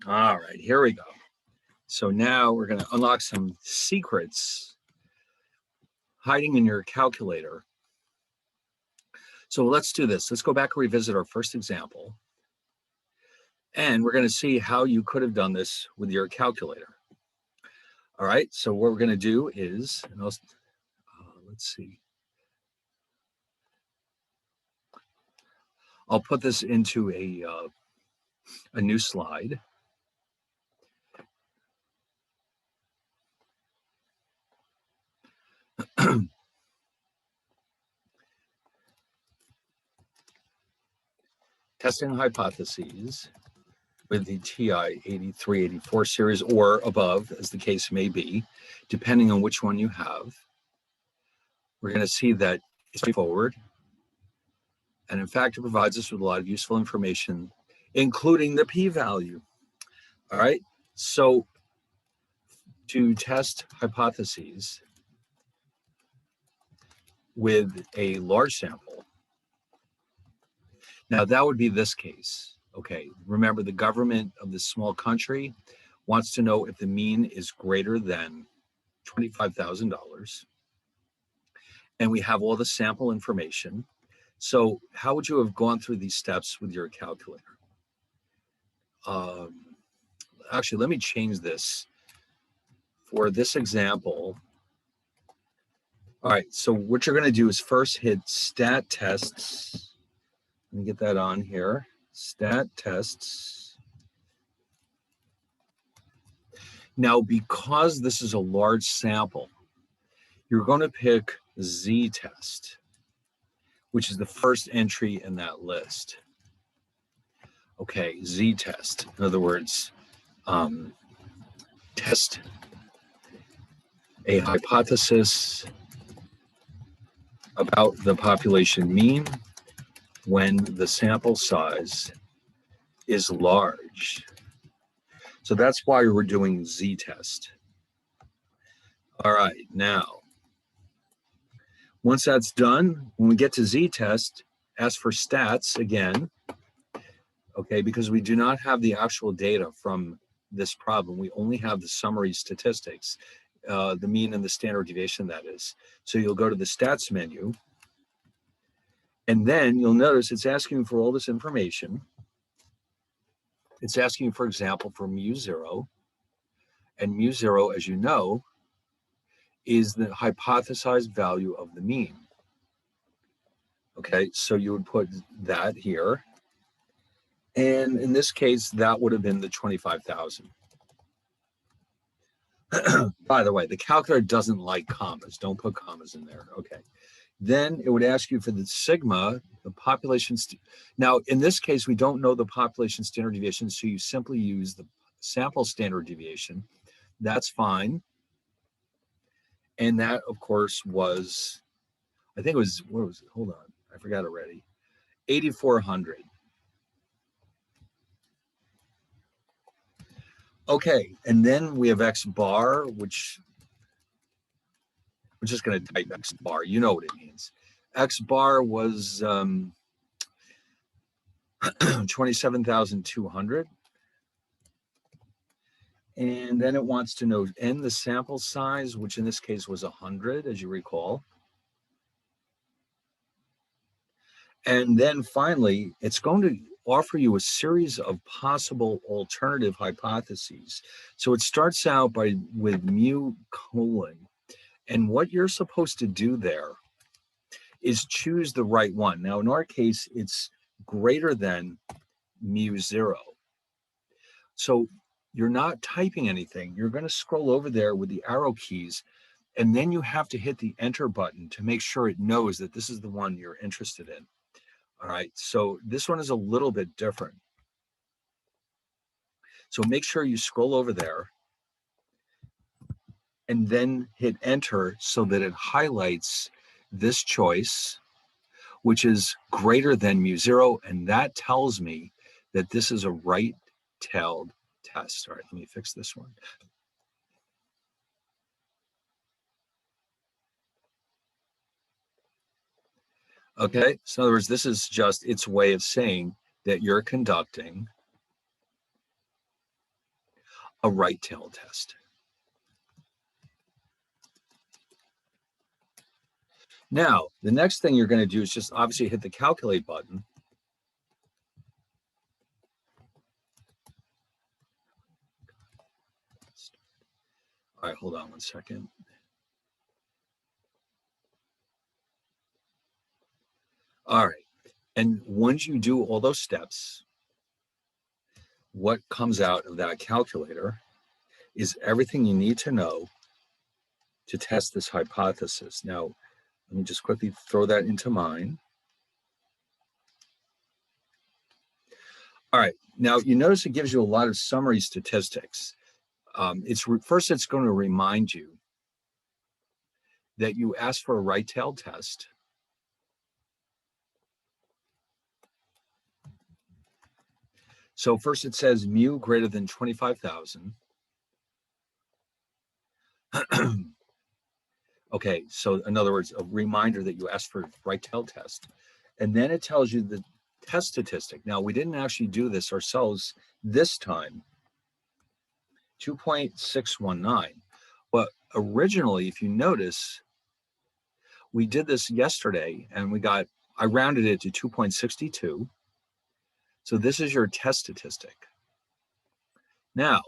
All right, here we go. So now we're going to unlock some secrets hiding in your calculator. So let's do this. Let's go back and revisit our first example. And we're going to see how you could have done this with your calculator. All right, so what we're going to do is, let's see. I'll put this into a new slide. Testing hypotheses with the TI 8384 series or above, as the case may be, depending on which one you have. We're going to see that it's straightforward. And in fact, it provides us with a lot of useful information, including the p-value. All right, so to test hypotheses with a large sample, now that would be this case. Okay, remember the government of this small country wants to know if the mean is greater than $25,000. And we have all the sample information. So how would you have gone through these steps with your calculator? Actually, let me change this. For this example, all right, so what you're going to do is first hit stat tests. Let me get that on here. Stat tests. Now, because this is a large sample, you're going to pick z-test, which is the first entry in that list. Okay, z-test. In other words, test a hypothesis about the population mean when the sample size is large. So that's why we're doing z-test. All right, now, once that's done, when we get to z-test, ask for stats again, okay, because we do not have the actual data from this problem. We only have the summary statistics, the mean and the standard deviation, that is. So you'll go to the stats menu, and then you'll notice it's asking for all this information. It's asking, for example, for mu0, and mu0, as you know, is the hypothesized value of the mean. Okay, so you would put that here. And in this case, that would have been the 25,000. By the way, the calculator doesn't like commas. Don't put commas in there. Okay. Then it would ask you for the sigma, the population. Now, in this case, we don't know the population standard deviation, so you simply use the sample standard deviation. That's fine. And that, of course, was, I think it was, what was it? Hold on. I forgot already. 8,400. Okay, and then we have X bar, which we're just going to type X bar. You know what it means. X bar was 27,200. And then it wants to know N, the sample size, which in this case was 100, as you recall. And then finally, it's going to offer you a series of possible alternative hypotheses. So it starts out with mu colon. And what you're supposed to do there is choose the right one. Now, in our case, it's greater than mu0. So you're not typing anything. You're going to scroll over there with the arrow keys, and then you have to hit the enter button to make sure it knows that this is the one you're interested in. All right, so this one is a little bit different. So make sure you scroll over there and then hit enter so that it highlights this choice, which is greater than mu0, and that tells me that this is a right-tailed test. All right, let me fix this one. Okay, so in other words, this is just its way of saying that you're conducting a right tail test. Now, the next thing you're going to do is just obviously hit the calculate button. All right, hold on one second. All right. And once you do all those steps, what comes out of that calculator is everything you need to know to test this hypothesis. Now, let me just quickly throw that into mine. All right. Now, you notice it gives you a lot of summary statistics. First, it's going to remind you that you asked for a right tail test. So first it says mu greater than 25,000. Okay, so in other words, a reminder that you asked for a right tail test. And then it tells you the test statistic. Now, we didn't actually do this ourselves this time, 2.619. But originally, if you notice, we did this yesterday and I rounded it to 2.62. So this is your test statistic. Now,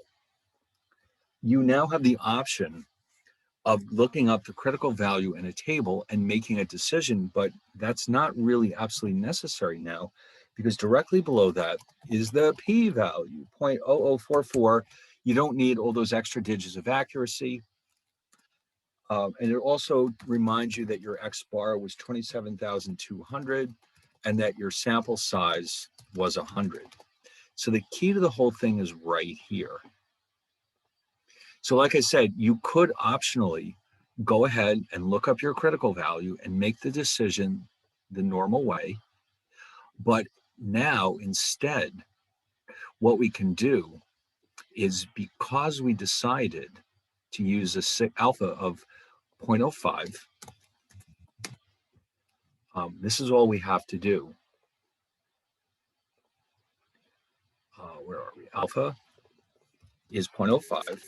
you now have the option of looking up the critical value in a table and making a decision, but that's not really absolutely necessary now, because directly below that is the p-value, 0.0044. You don't need all those extra digits of accuracy. And it also reminds you that your X bar was 27,200 and that your sample size was 100. So the key to the whole thing is right here. So like I said, you could optionally go ahead and look up your critical value and make the decision the normal way. But now instead, what we can do is, because we decided to use a alpha of 0.05, this is all we have to do. Where are we? Alpha is 0.05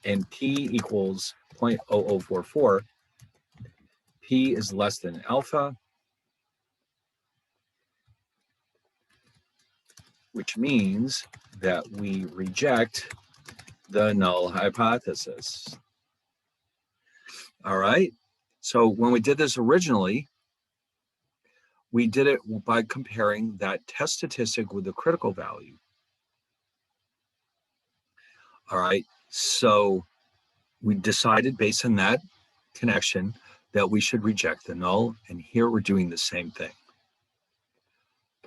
and p equals 0.0044. P is less than alpha, which means that we reject the null hypothesis. All right. So when we did this originally, we did it by comparing that test statistic with the critical value. All right. So we decided based on that connection that we should reject the null. And here we're doing the same thing.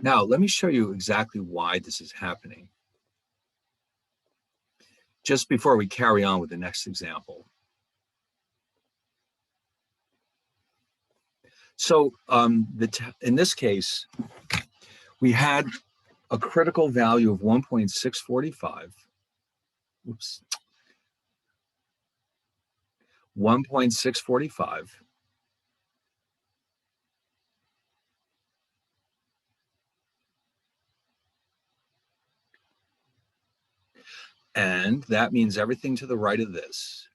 Now, let me show you exactly why this is happening, just before we carry on with the next example. So in this case, we had a critical value of 1.645. Oops. 1.645. And that means everything to the right of this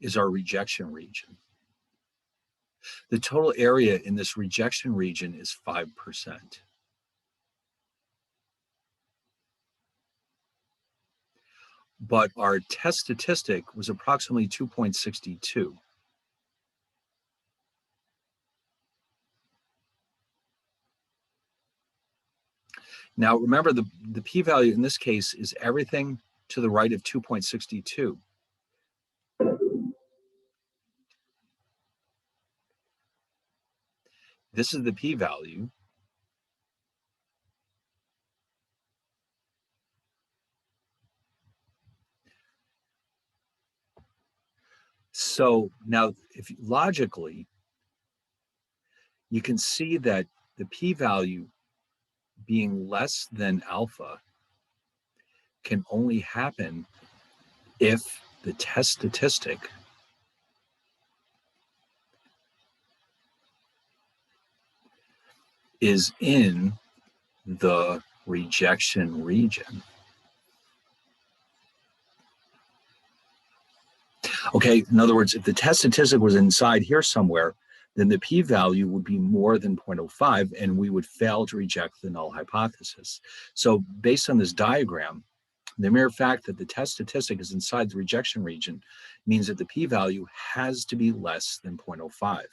is our rejection region. The total area in this rejection region is 5%. But our test statistic was approximately 2.62. Now, remember, the p-value in this case is everything to the right of 2.62. This is the p-value. So now, if logically, you can see that the p-value being less than alpha can only happen if the test statistic is in the rejection region. Okay, in other words, if the test statistic was inside here somewhere, then the p-value would be more than 0.05 and we would fail to reject the null hypothesis. So based on this diagram, the mere fact that the test statistic is inside the rejection region means that the p-value has to be less than 0.05.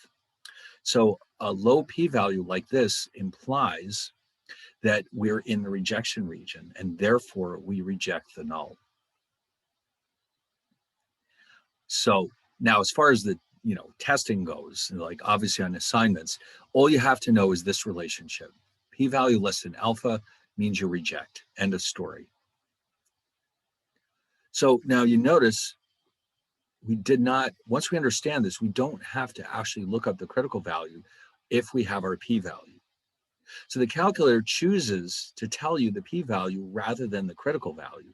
So a low p-value like this implies that we're in the rejection region and therefore we reject the null. So now as far as the testing goes, like obviously on assignments, all you have to know is this relationship. P-value less than alpha means you reject. End of story. So now you notice we did not, once we understand this, we don't have to actually look up the critical value if we have our p-value. So the calculator chooses to tell you the p-value rather than the critical value.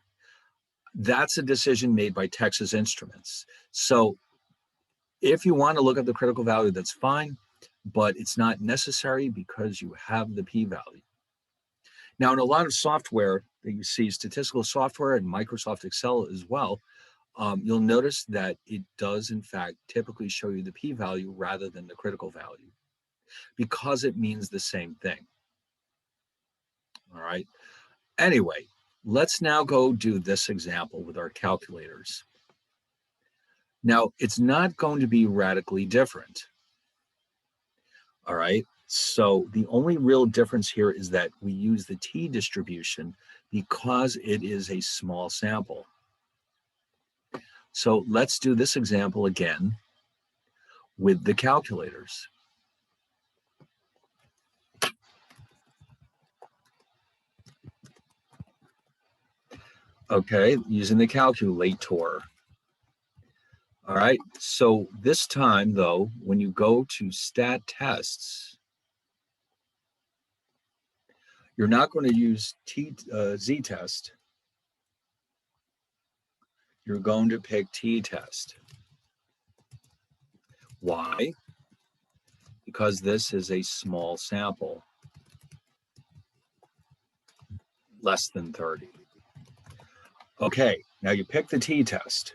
That's a decision made by Texas Instruments. So if you want to look up the critical value, that's fine, but it's not necessary because you have the p-value. Now, in a lot of software that you see, statistical software and Microsoft Excel as well, you'll notice that it does, in fact, typically show you the p-value rather than the critical value because it means the same thing. All right. Anyway, let's now go do this example with our calculators. Now, it's not going to be radically different. All right. So the only real difference here is that we use the t-distribution because it is a small sample. So let's do this example again with the calculators. Okay, using the calculator. All right, so this time though, when you go to stat tests, you're not going to use z-test. You're going to pick t-test. Why? Because this is a small sample, less than 30. Okay, now you pick the t-test.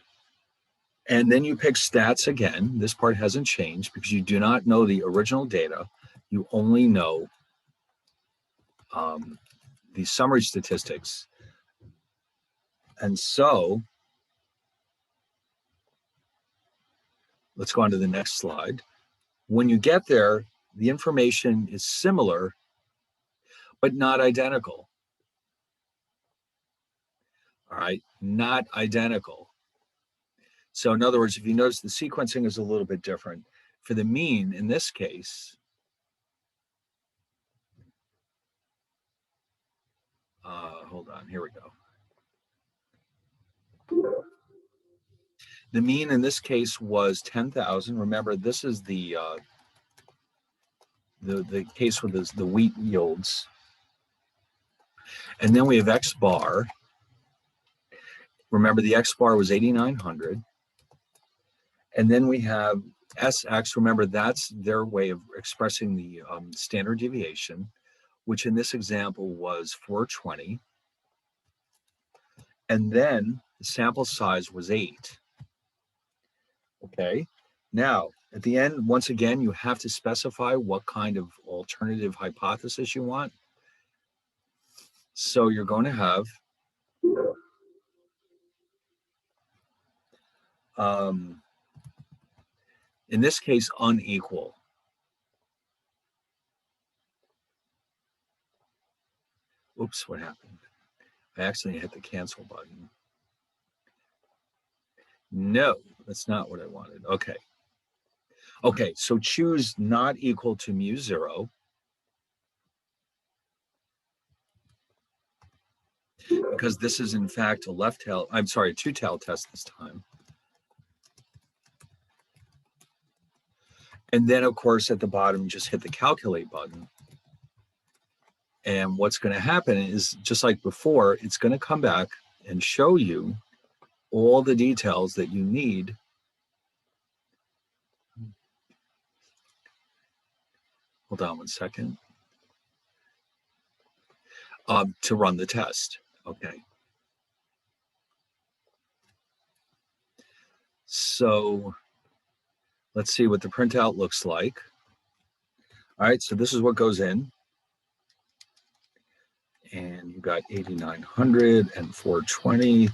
And then you pick stats again. This part hasn't changed because you do not know the original data. You only know the summary statistics. And so let's go on to the next slide. When you get there, the information is similar, but not identical. All right, not identical. So in other words, if you notice, the sequencing is a little bit different. For the mean, in this case, hold on, here we go. The mean in this case was 10,000. Remember, this is the case with the wheat yields. And then we have X bar. Remember, the X bar was 8,900. And then we have SX. Remember, that's their way of expressing the standard deviation, which in this example was 420. And then the sample size was 8. Okay. Now, at the end, once again, you have to specify what kind of alternative hypothesis you want. So you're going to have in this case, unequal. Oops, what happened? I accidentally hit the cancel button. No, that's not what I wanted. Okay. Okay, so choose not equal to mu0. Because this is in fact a left tail, I'm sorry, a two tail test this time. And then of course at the bottom, just hit the calculate button. And what's going to happen is just like before, it's going to come back and show you all the details that you need hold on one second, to run the test. Okay. So let's see what the printout looks like. All right, so this is what goes in. And you've got 8900 and 420,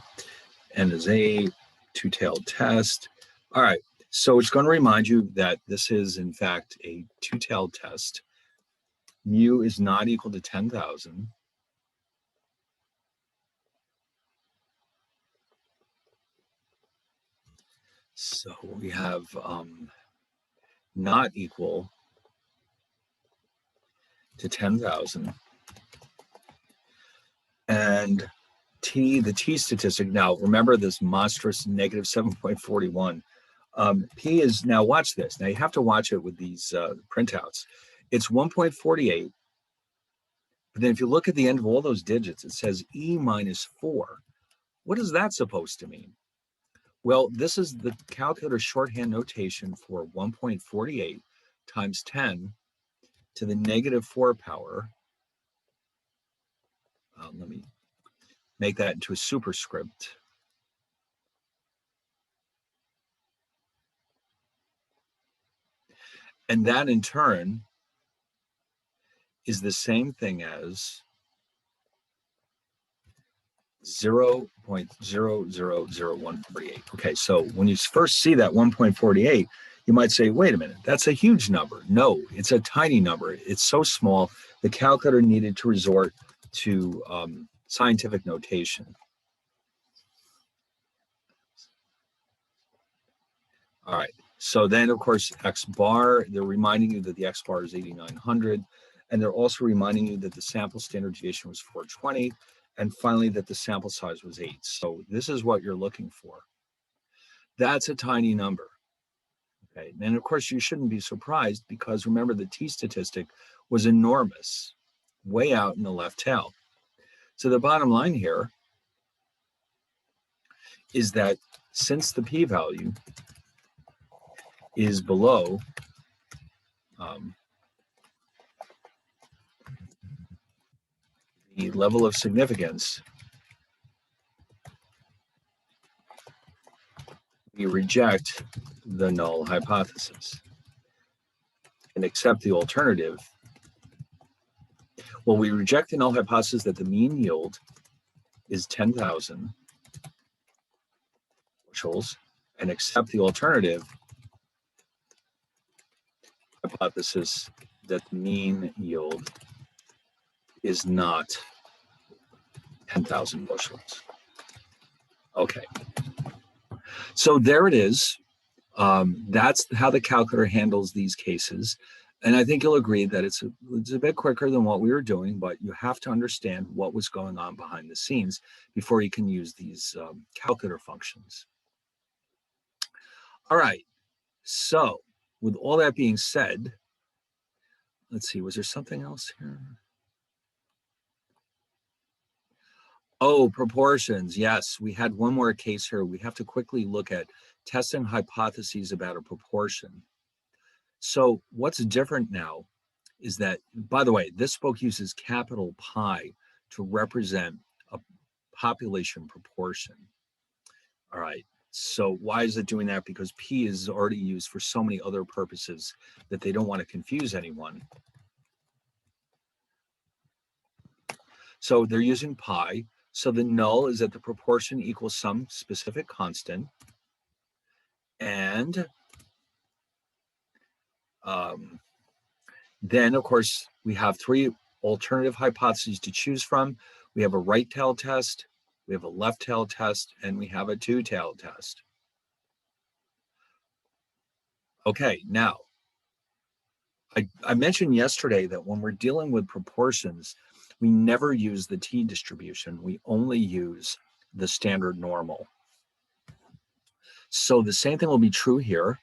N is 8, two-tailed test. All right, so it's going to remind you that this is, in fact, a two-tailed test. Mu is not equal to 10,000. So we have not equal to 10,000. And T, the T statistic, now remember this monstrous negative 7.41. P is, now watch this. Now you have to watch it with these printouts. It's 1.48. But then if you look at the end of all those digits, it says E minus 4. What is that supposed to mean? Well, this is the calculator shorthand notation for 1.48 times 10 to the negative 4 power. Let me make that into a superscript. And that in turn is the same thing as 0.000148. Okay, so when you first see that 1.48, you might say, wait a minute, that's a huge number. No, it's a tiny number. It's so small, the calculator needed to resort to scientific notation. All right, so then of course, X bar, they're reminding you that the X bar is 8900, and they're also reminding you that the sample standard deviation was 420, and finally that the sample size was 8. So this is what you're looking for. That's a tiny number. Okay, and of course you shouldn't be surprised because remember the T statistic was enormous, way out in the left tail. So the bottom line here is that since the p-value is below the level of significance, we reject the null hypothesis and accept the alternative. Well, we reject the null hypothesis that the mean yield is 10,000 bushels and accept the alternative hypothesis that the mean yield is not 10,000 bushels. Okay. So there it is. That's how the calculator handles these cases. And I think you'll agree that it's a bit quicker than what we were doing, but you have to understand what was going on behind the scenes before you can use these calculator functions. All right, so with all that being said, let's see, was there something else here? Oh, proportions. Yes, we had one more case here. We have to quickly look at testing hypotheses about a proportion. So what's different now is that, by the way, this book uses capital Pi to represent a population proportion. All right, so why is it doing that? Because P is already used for so many other purposes that they don't want to confuse anyone. So they're using Pi. So the null is that the proportion equals some specific constant. And then, of course, we have three alternative hypotheses to choose from. We have a right tail test, we have a left tail test, and we have a two tail test. Okay, now, I mentioned yesterday that when we're dealing with proportions, we never use the T distribution. We only use the standard normal. So the same thing will be true here.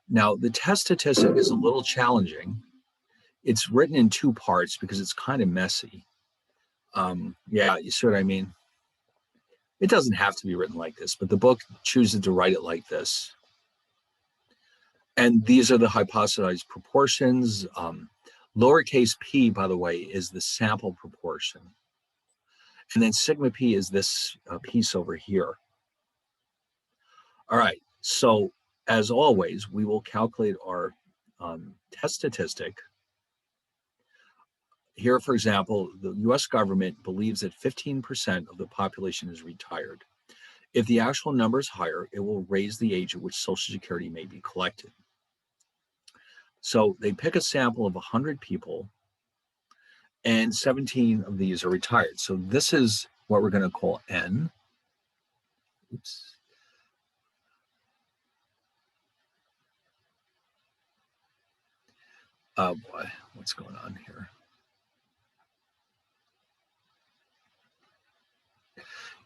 Now, the test statistic is a little challenging. It's written in two parts because it's kind of messy. Yeah, you see what I mean? It doesn't have to be written like this, but the book chooses to write it like this. And these are the hypothesized proportions. Lowercase p, by the way, is the sample proportion. And then sigma p is this piece over here. All right, So as always, we will calculate our test statistic. Here, for example, the US government believes that 15% of the population is retired. If the actual number is higher, it will raise the age at which Social Security may be collected. So they pick a sample of 100 people, and 17 of these are retired. So this is what we're going to call N. Oops. Oh boy, what's going on here?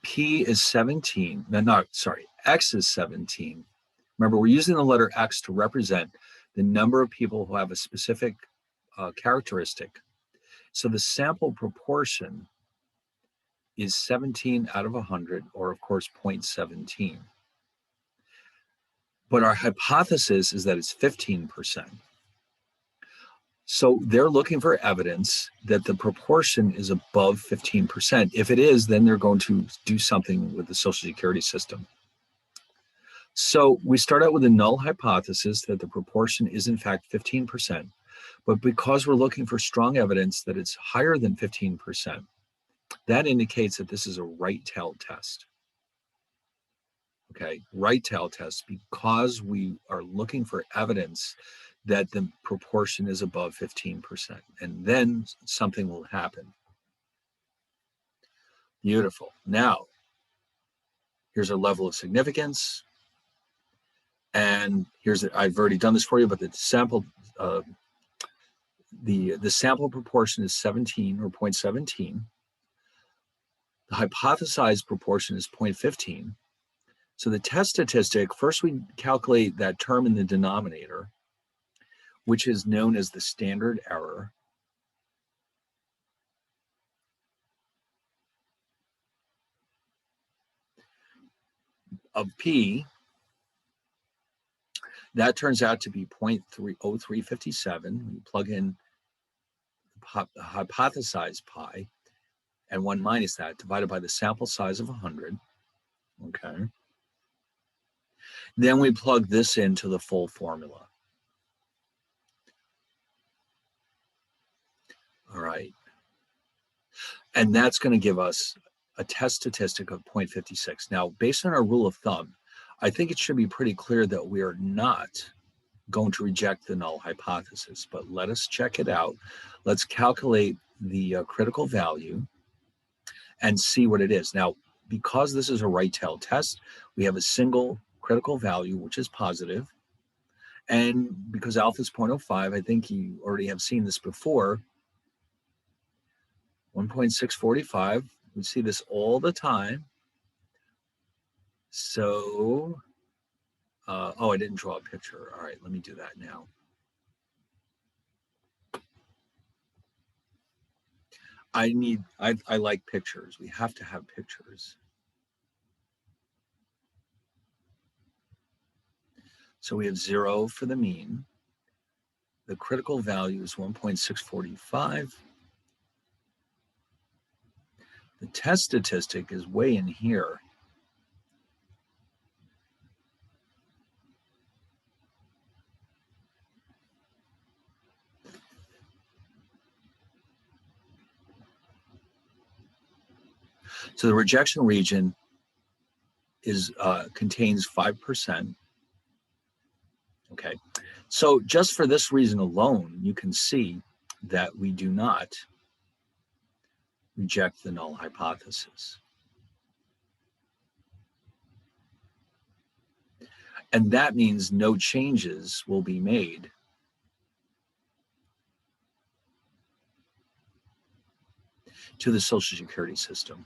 P is 17. No, sorry, X is 17. Remember, we're using the letter X to represent the number of people who have a specific characteristic. So the sample proportion is 17 out of 100, or of course 0.17. But our hypothesis is that it's 15%. So they're looking for evidence that the proportion is above 15%. If it is, then they're going to do something with the Social Security system. So we start out with a null hypothesis that the proportion is in fact 15%, but because we're looking for strong evidence that it's higher than 15%, that indicates that this is a right-tailed test. Okay, right-tailed test, because we are looking for evidence that the proportion is above 15%, and then something will happen. Beautiful. Now, here's a level of significance. And here's, I've already done this for you, but the sample, the sample proportion is 17 or 0.17. The hypothesized proportion is 0.15. So the test statistic, first we calculate that term in the denominator, which is known as the standard error. Of P, that turns out to be 0.0357. We plug in the hypothesized pi, and 1 minus that, divided by the sample size of 100. Okay. Then we plug this into the full formula. All right. And that's going to give us a test statistic of 0.56. Now, based on our rule of thumb, I think it should be pretty clear that we are not going to reject the null hypothesis, but let us check it out. Let's calculate the critical value and see what it is. Now, because this is a right-tailed test, we have a single critical value, which is positive. And because alpha is 0.05, I think you already have seen this before, 1.645, we see this all the time. So, oh, I didn't draw a picture. All right, let me do that now. I like pictures. We have to have pictures. So we have 0 for the mean. The critical value is 1.645. The test statistic is way in here. So the rejection region is contains 5%. Okay, so just for this reason alone, you can see that we do not reject the null hypothesis. And that means no changes will be made to the Social Security system,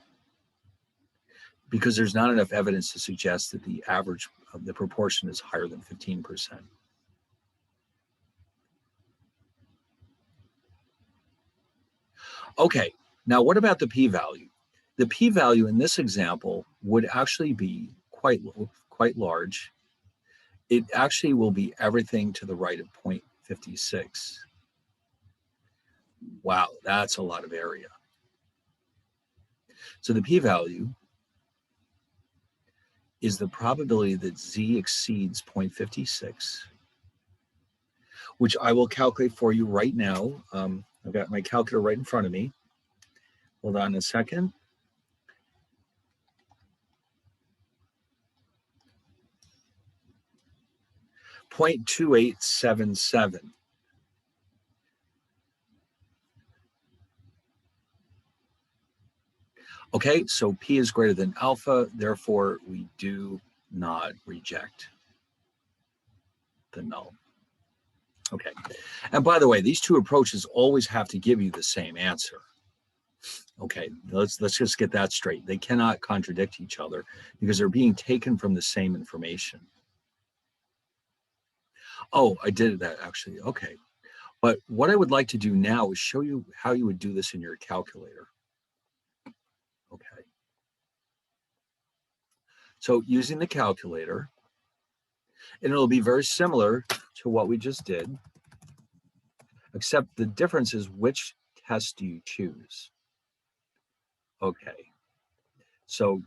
because there's not enough evidence to suggest that the average of the proportion is higher than 15%. Okay, now what about the p-value? The p-value in this example would actually be quite large. It actually will be everything to the right of 0.56. Wow, that's a lot of area. So the p-value is the probability that Z exceeds 0.56, which I will calculate for you right now. I've got my calculator right in front of me. Hold on a second. .2877. Okay, so P is greater than alpha, therefore we do not reject the null. Okay, and by the way, these two approaches always have to give you the same answer. Okay, let's just get that straight. They cannot contradict each other because they're being taken from the same information. Oh, I did that actually, okay. But what I would like to do now is show you how you would do this in your calculator. Okay. So using the calculator, and it'll be very similar to what we just did, except the difference is which test do you choose? Okay. So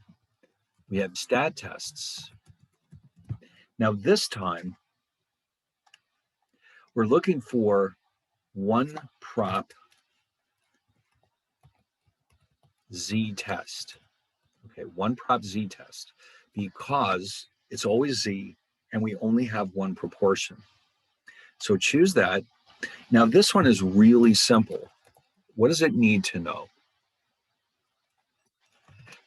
we have stat tests. Now this time, we're looking for one prop Z test. Okay, one prop Z test, because it's always Z and we only have one proportion. So choose that. Now this one is really simple. What does it need to know?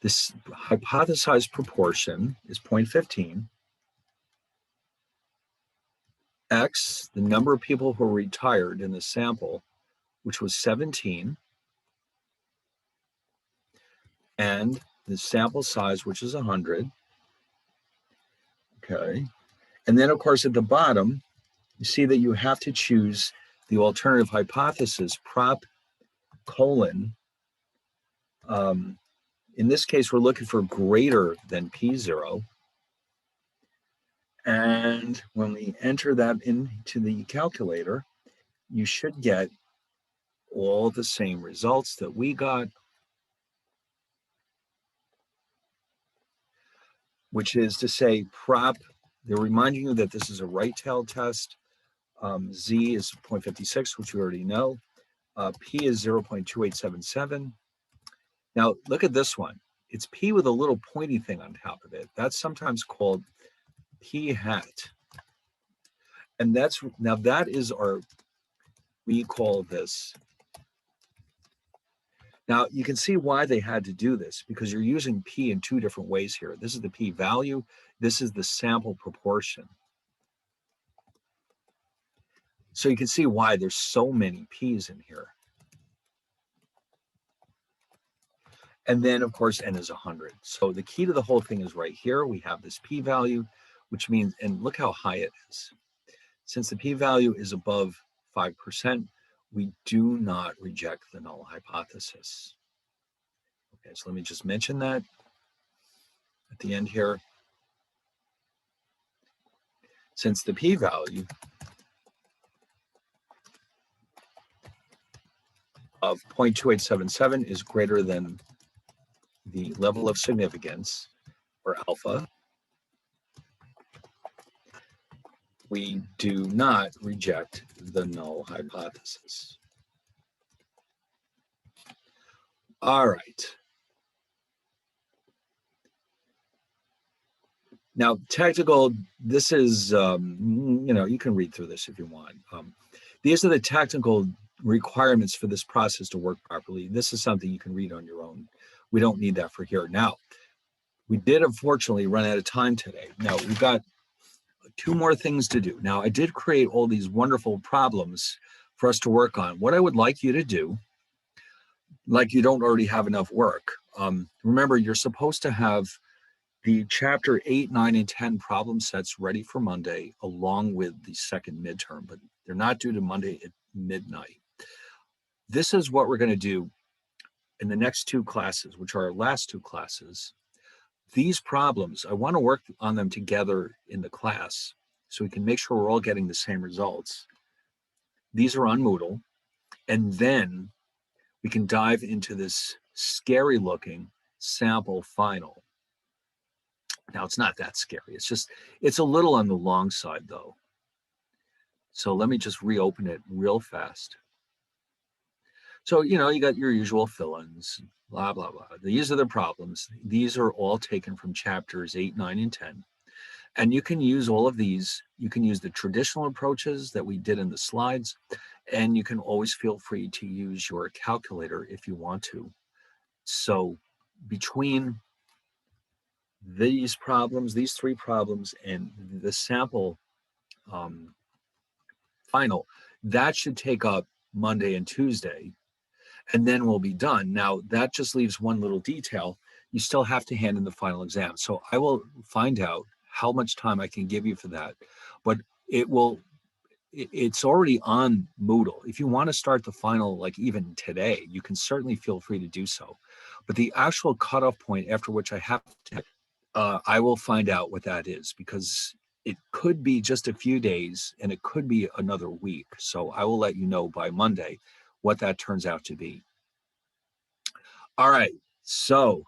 This hypothesized proportion is 0.15. X, the number of people who were retired in the sample, which was 17. And the sample size, which is 100. Okay. And then, of course, at the bottom, you see that you have to choose the alternative hypothesis, prop colon. In this case, we're looking for greater than P0. And when we enter that into the calculator, you should get all the same results that we got, which is to say prop, they're reminding you that this is a right-tail test. Z is 0.56, which you already know. P is 0.2877. Now look at this one. It's P with a little pointy thing on top of it. That's sometimes called P hat. And that's, now that is our, we call this. Now you can see why they had to do this, because you're using P in two different ways here. This is the P value. This is the sample proportion. So you can see why there's so many P's in here. And then of course, N is 100. So the key to the whole thing is right here. We have this P value, which means, and look how high it is. Since the P value is above 5%, we do not reject the null hypothesis. Okay, so let me just mention that at the end here. Since the P value of 0.2877 is greater than the level of significance, or alpha, we do not reject the null hypothesis. All right. Now, technical, this is, you know, you can read through this if you want. These are the technical requirements for this process to work properly. This is something you can read on your own. We don't need that for here. Now, we did unfortunately run out of time today. Now, we've got two more things to do. Now, I did create all these wonderful problems for us to work on. What I would like you to do, like you don't already have enough work, remember, you're supposed to have the chapter 8, 9, and 10 problem sets ready for Monday, along with the second midterm, but they're not due to Monday at midnight. This is what we're going to do in the next two classes, which are our last two classes. These problems, I want to work on them together in the class so we can make sure we're all getting the same results. These are on Moodle, and then we can dive into this scary looking sample final. Now, it's not that scary. It's a little on the long side though. So let me just reopen it real fast. So, you got your usual fill-ins, blah, blah, blah. These are the problems. These are all taken from chapters 8, 9, and 10. And you can use all of these. You can use the traditional approaches that we did in the slides, and you can always feel free to use your calculator if you want to. So between these problems, these three problems, and the sample final, that should take up Monday and Tuesday, and then we'll be done. Now, that just leaves one little detail. You still have to hand in the final exam. So I will find out how much time I can give you for that, but it's already on Moodle. If you want to start the final, like even today, you can certainly feel free to do so. But the actual cutoff point after which I will find out what that is, because it could be just a few days and it could be another week. So I will let you know by Monday what that turns out to be. All right. So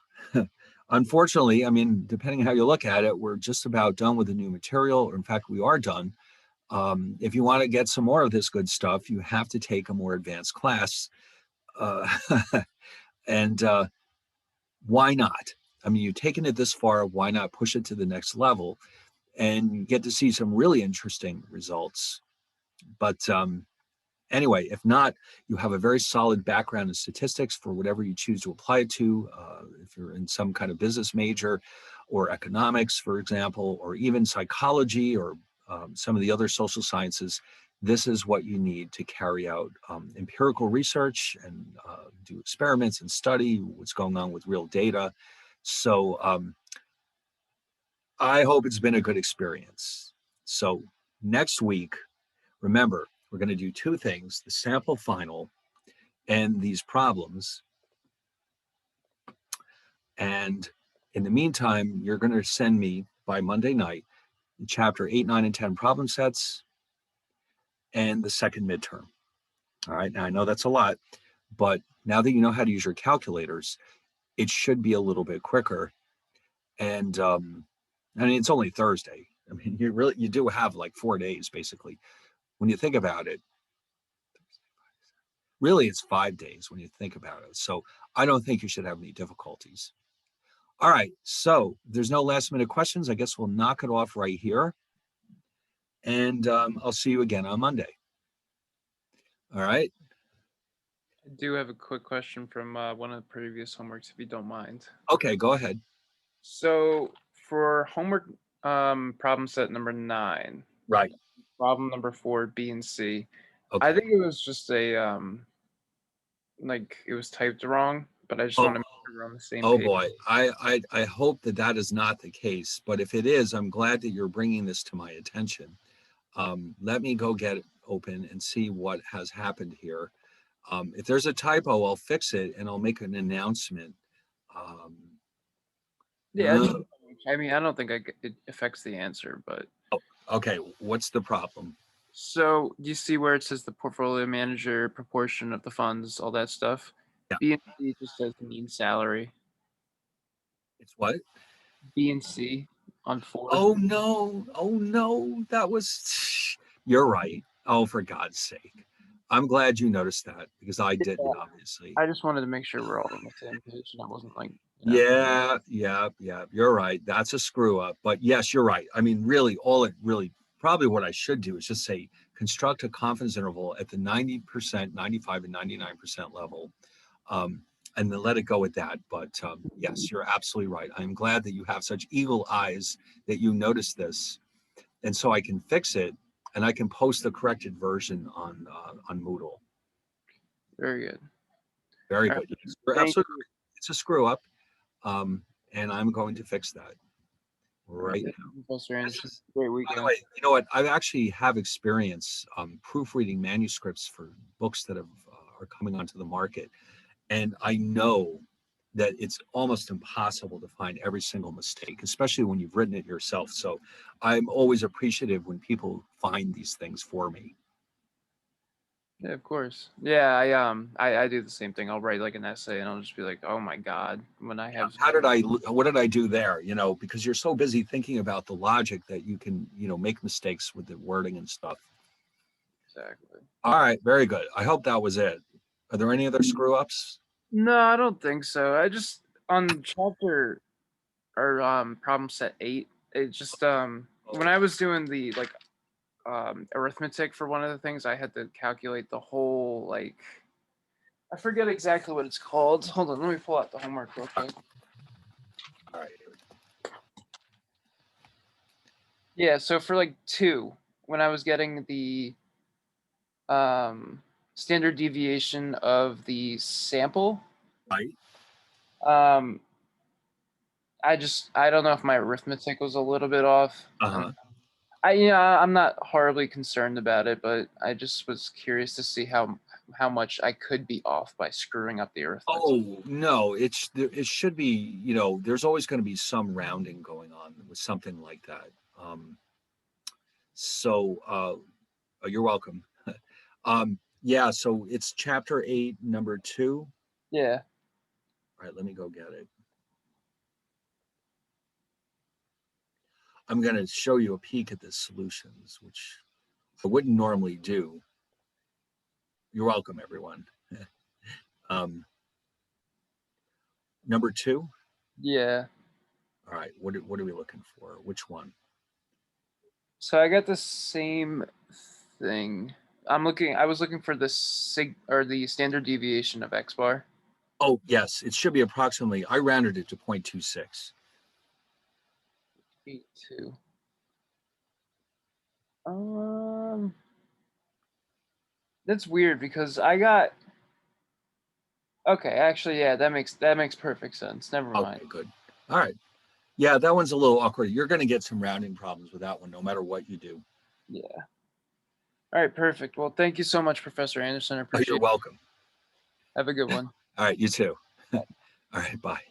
unfortunately, I mean, depending on how you look at it, we're just about done with the new material, or in fact, we are done. If you want to get some more of this good stuff, you have to take a more advanced class. And why not? I mean, you've taken it this far, why not push it to the next level and get to see some really interesting results? But anyway, if not, you have a very solid background in statistics for whatever you choose to apply it to. If you're in some kind of business major or economics, for example, or even psychology or some of the other social sciences, this is what you need to carry out empirical research and do experiments and study what's going on with real data. So I hope it's been a good experience. So next week, remember, we're going to do two things: the sample final and these problems. And in the meantime, you're going to send me by Monday night chapter 8, 9, and 10 problem sets and the second midterm. All right. Now I know that's a lot, but now that you know how to use your calculators, it should be a little bit quicker. And I mean, it's only Thursday. I mean, you do have like 4 days basically. When you think about it, really it's 5 days when you think about it. So I don't think you should have any difficulties. All right. So there's no last minute questions. I guess we'll knock it off right here. And I'll see you again on Monday. All right. I do have a quick question from one of the previous homeworks, if you don't mind. Okay, go ahead. So for homework problem set number 9, Right. problem number 4, B and C, Okay. I think it was just a like it was typed wrong, but I just want to make sure we're on the same Oh page. boy, I hope that is not the case. But if it is, I'm glad that you're bringing this to my attention. Let me go get it open and see what has happened here. If there's a typo, I'll fix it and I'll make an announcement. Yeah, I mean, I don't think it affects the answer, but Okay, what's the problem? so you see where it says the portfolio manager, proportion of the funds, all that stuff. Yeah. B and C just says mean salary. It's what? B and C on 4. Oh no, that was, you're right. Oh, for God's sake. I'm glad you noticed that because I didn't, obviously. I just wanted to make sure we're all on the same page, and I wasn't like, you know. Yeah. You're right. That's a screw up. But yes, you're right. I mean, really, probably what I should do is just say construct a confidence interval at the 90%, 95, and 99% level, and then let it go at that. But yes, you're absolutely right. I'm glad that you have such eagle eyes that you noticed this, and so I can fix it, and I can post the corrected version on Moodle. Very good. Very All good. right. Yes, you're Thank absolutely right. It's a screw up. And I'm going to fix that right now. Professor Anderson. Great By weekend. the way, you know what? I actually have experience proofreading manuscripts for books that are coming onto the market, and I know that it's almost impossible to find every single mistake, especially when you've written it yourself. So I'm always appreciative when people find these things for me. Yeah, of course. Yeah, I do the same thing. I'll write like an essay and I'll just be like, oh my God, when I have What did I do there? You know, because you're so busy thinking about the logic that you can, make mistakes with the wording and stuff. exactly. All right, very good. I hope that was it. Are there any other screw ups? No, I don't think so. I just on chapter or problem set 8, it just when I was doing the like arithmetic for one of the things, I had to calculate the whole like I forget exactly what it's called. Hold on, let me pull out the homework real quick. All right. Yeah, so for like 2, when I was getting the standard deviation of the sample, Right. um I don't know if my arithmetic was a little bit off. Uh-huh. I'm not horribly concerned about it, but I just was curious to see how much I could be off by screwing up the arithmetic. Oh, no, it should be, there's always going to be some rounding going on with something like that. You're welcome. Yeah, so it's chapter 8, number 2. Yeah. All right, let me go get it. I'm going to show you a peek at the solutions, which I wouldn't normally do. You're welcome, everyone. Number 2. Yeah. All right, what are we looking for? Which one? So I got the same thing. I was looking for the the standard deviation of X bar. Oh, yes, it should be approximately, I rounded it to 0.26. 8.2. That's weird because I got okay, actually, yeah, that makes perfect sense. Never mind. Okay, good. All right. Yeah, that one's a little awkward. You're going to get some rounding problems with that one, no matter what you do. Yeah. All right, perfect. Well, thank you so much, Professor Anderson. I Oh, appreciate you're it. welcome. Have a good one. All right, you too. All right, bye.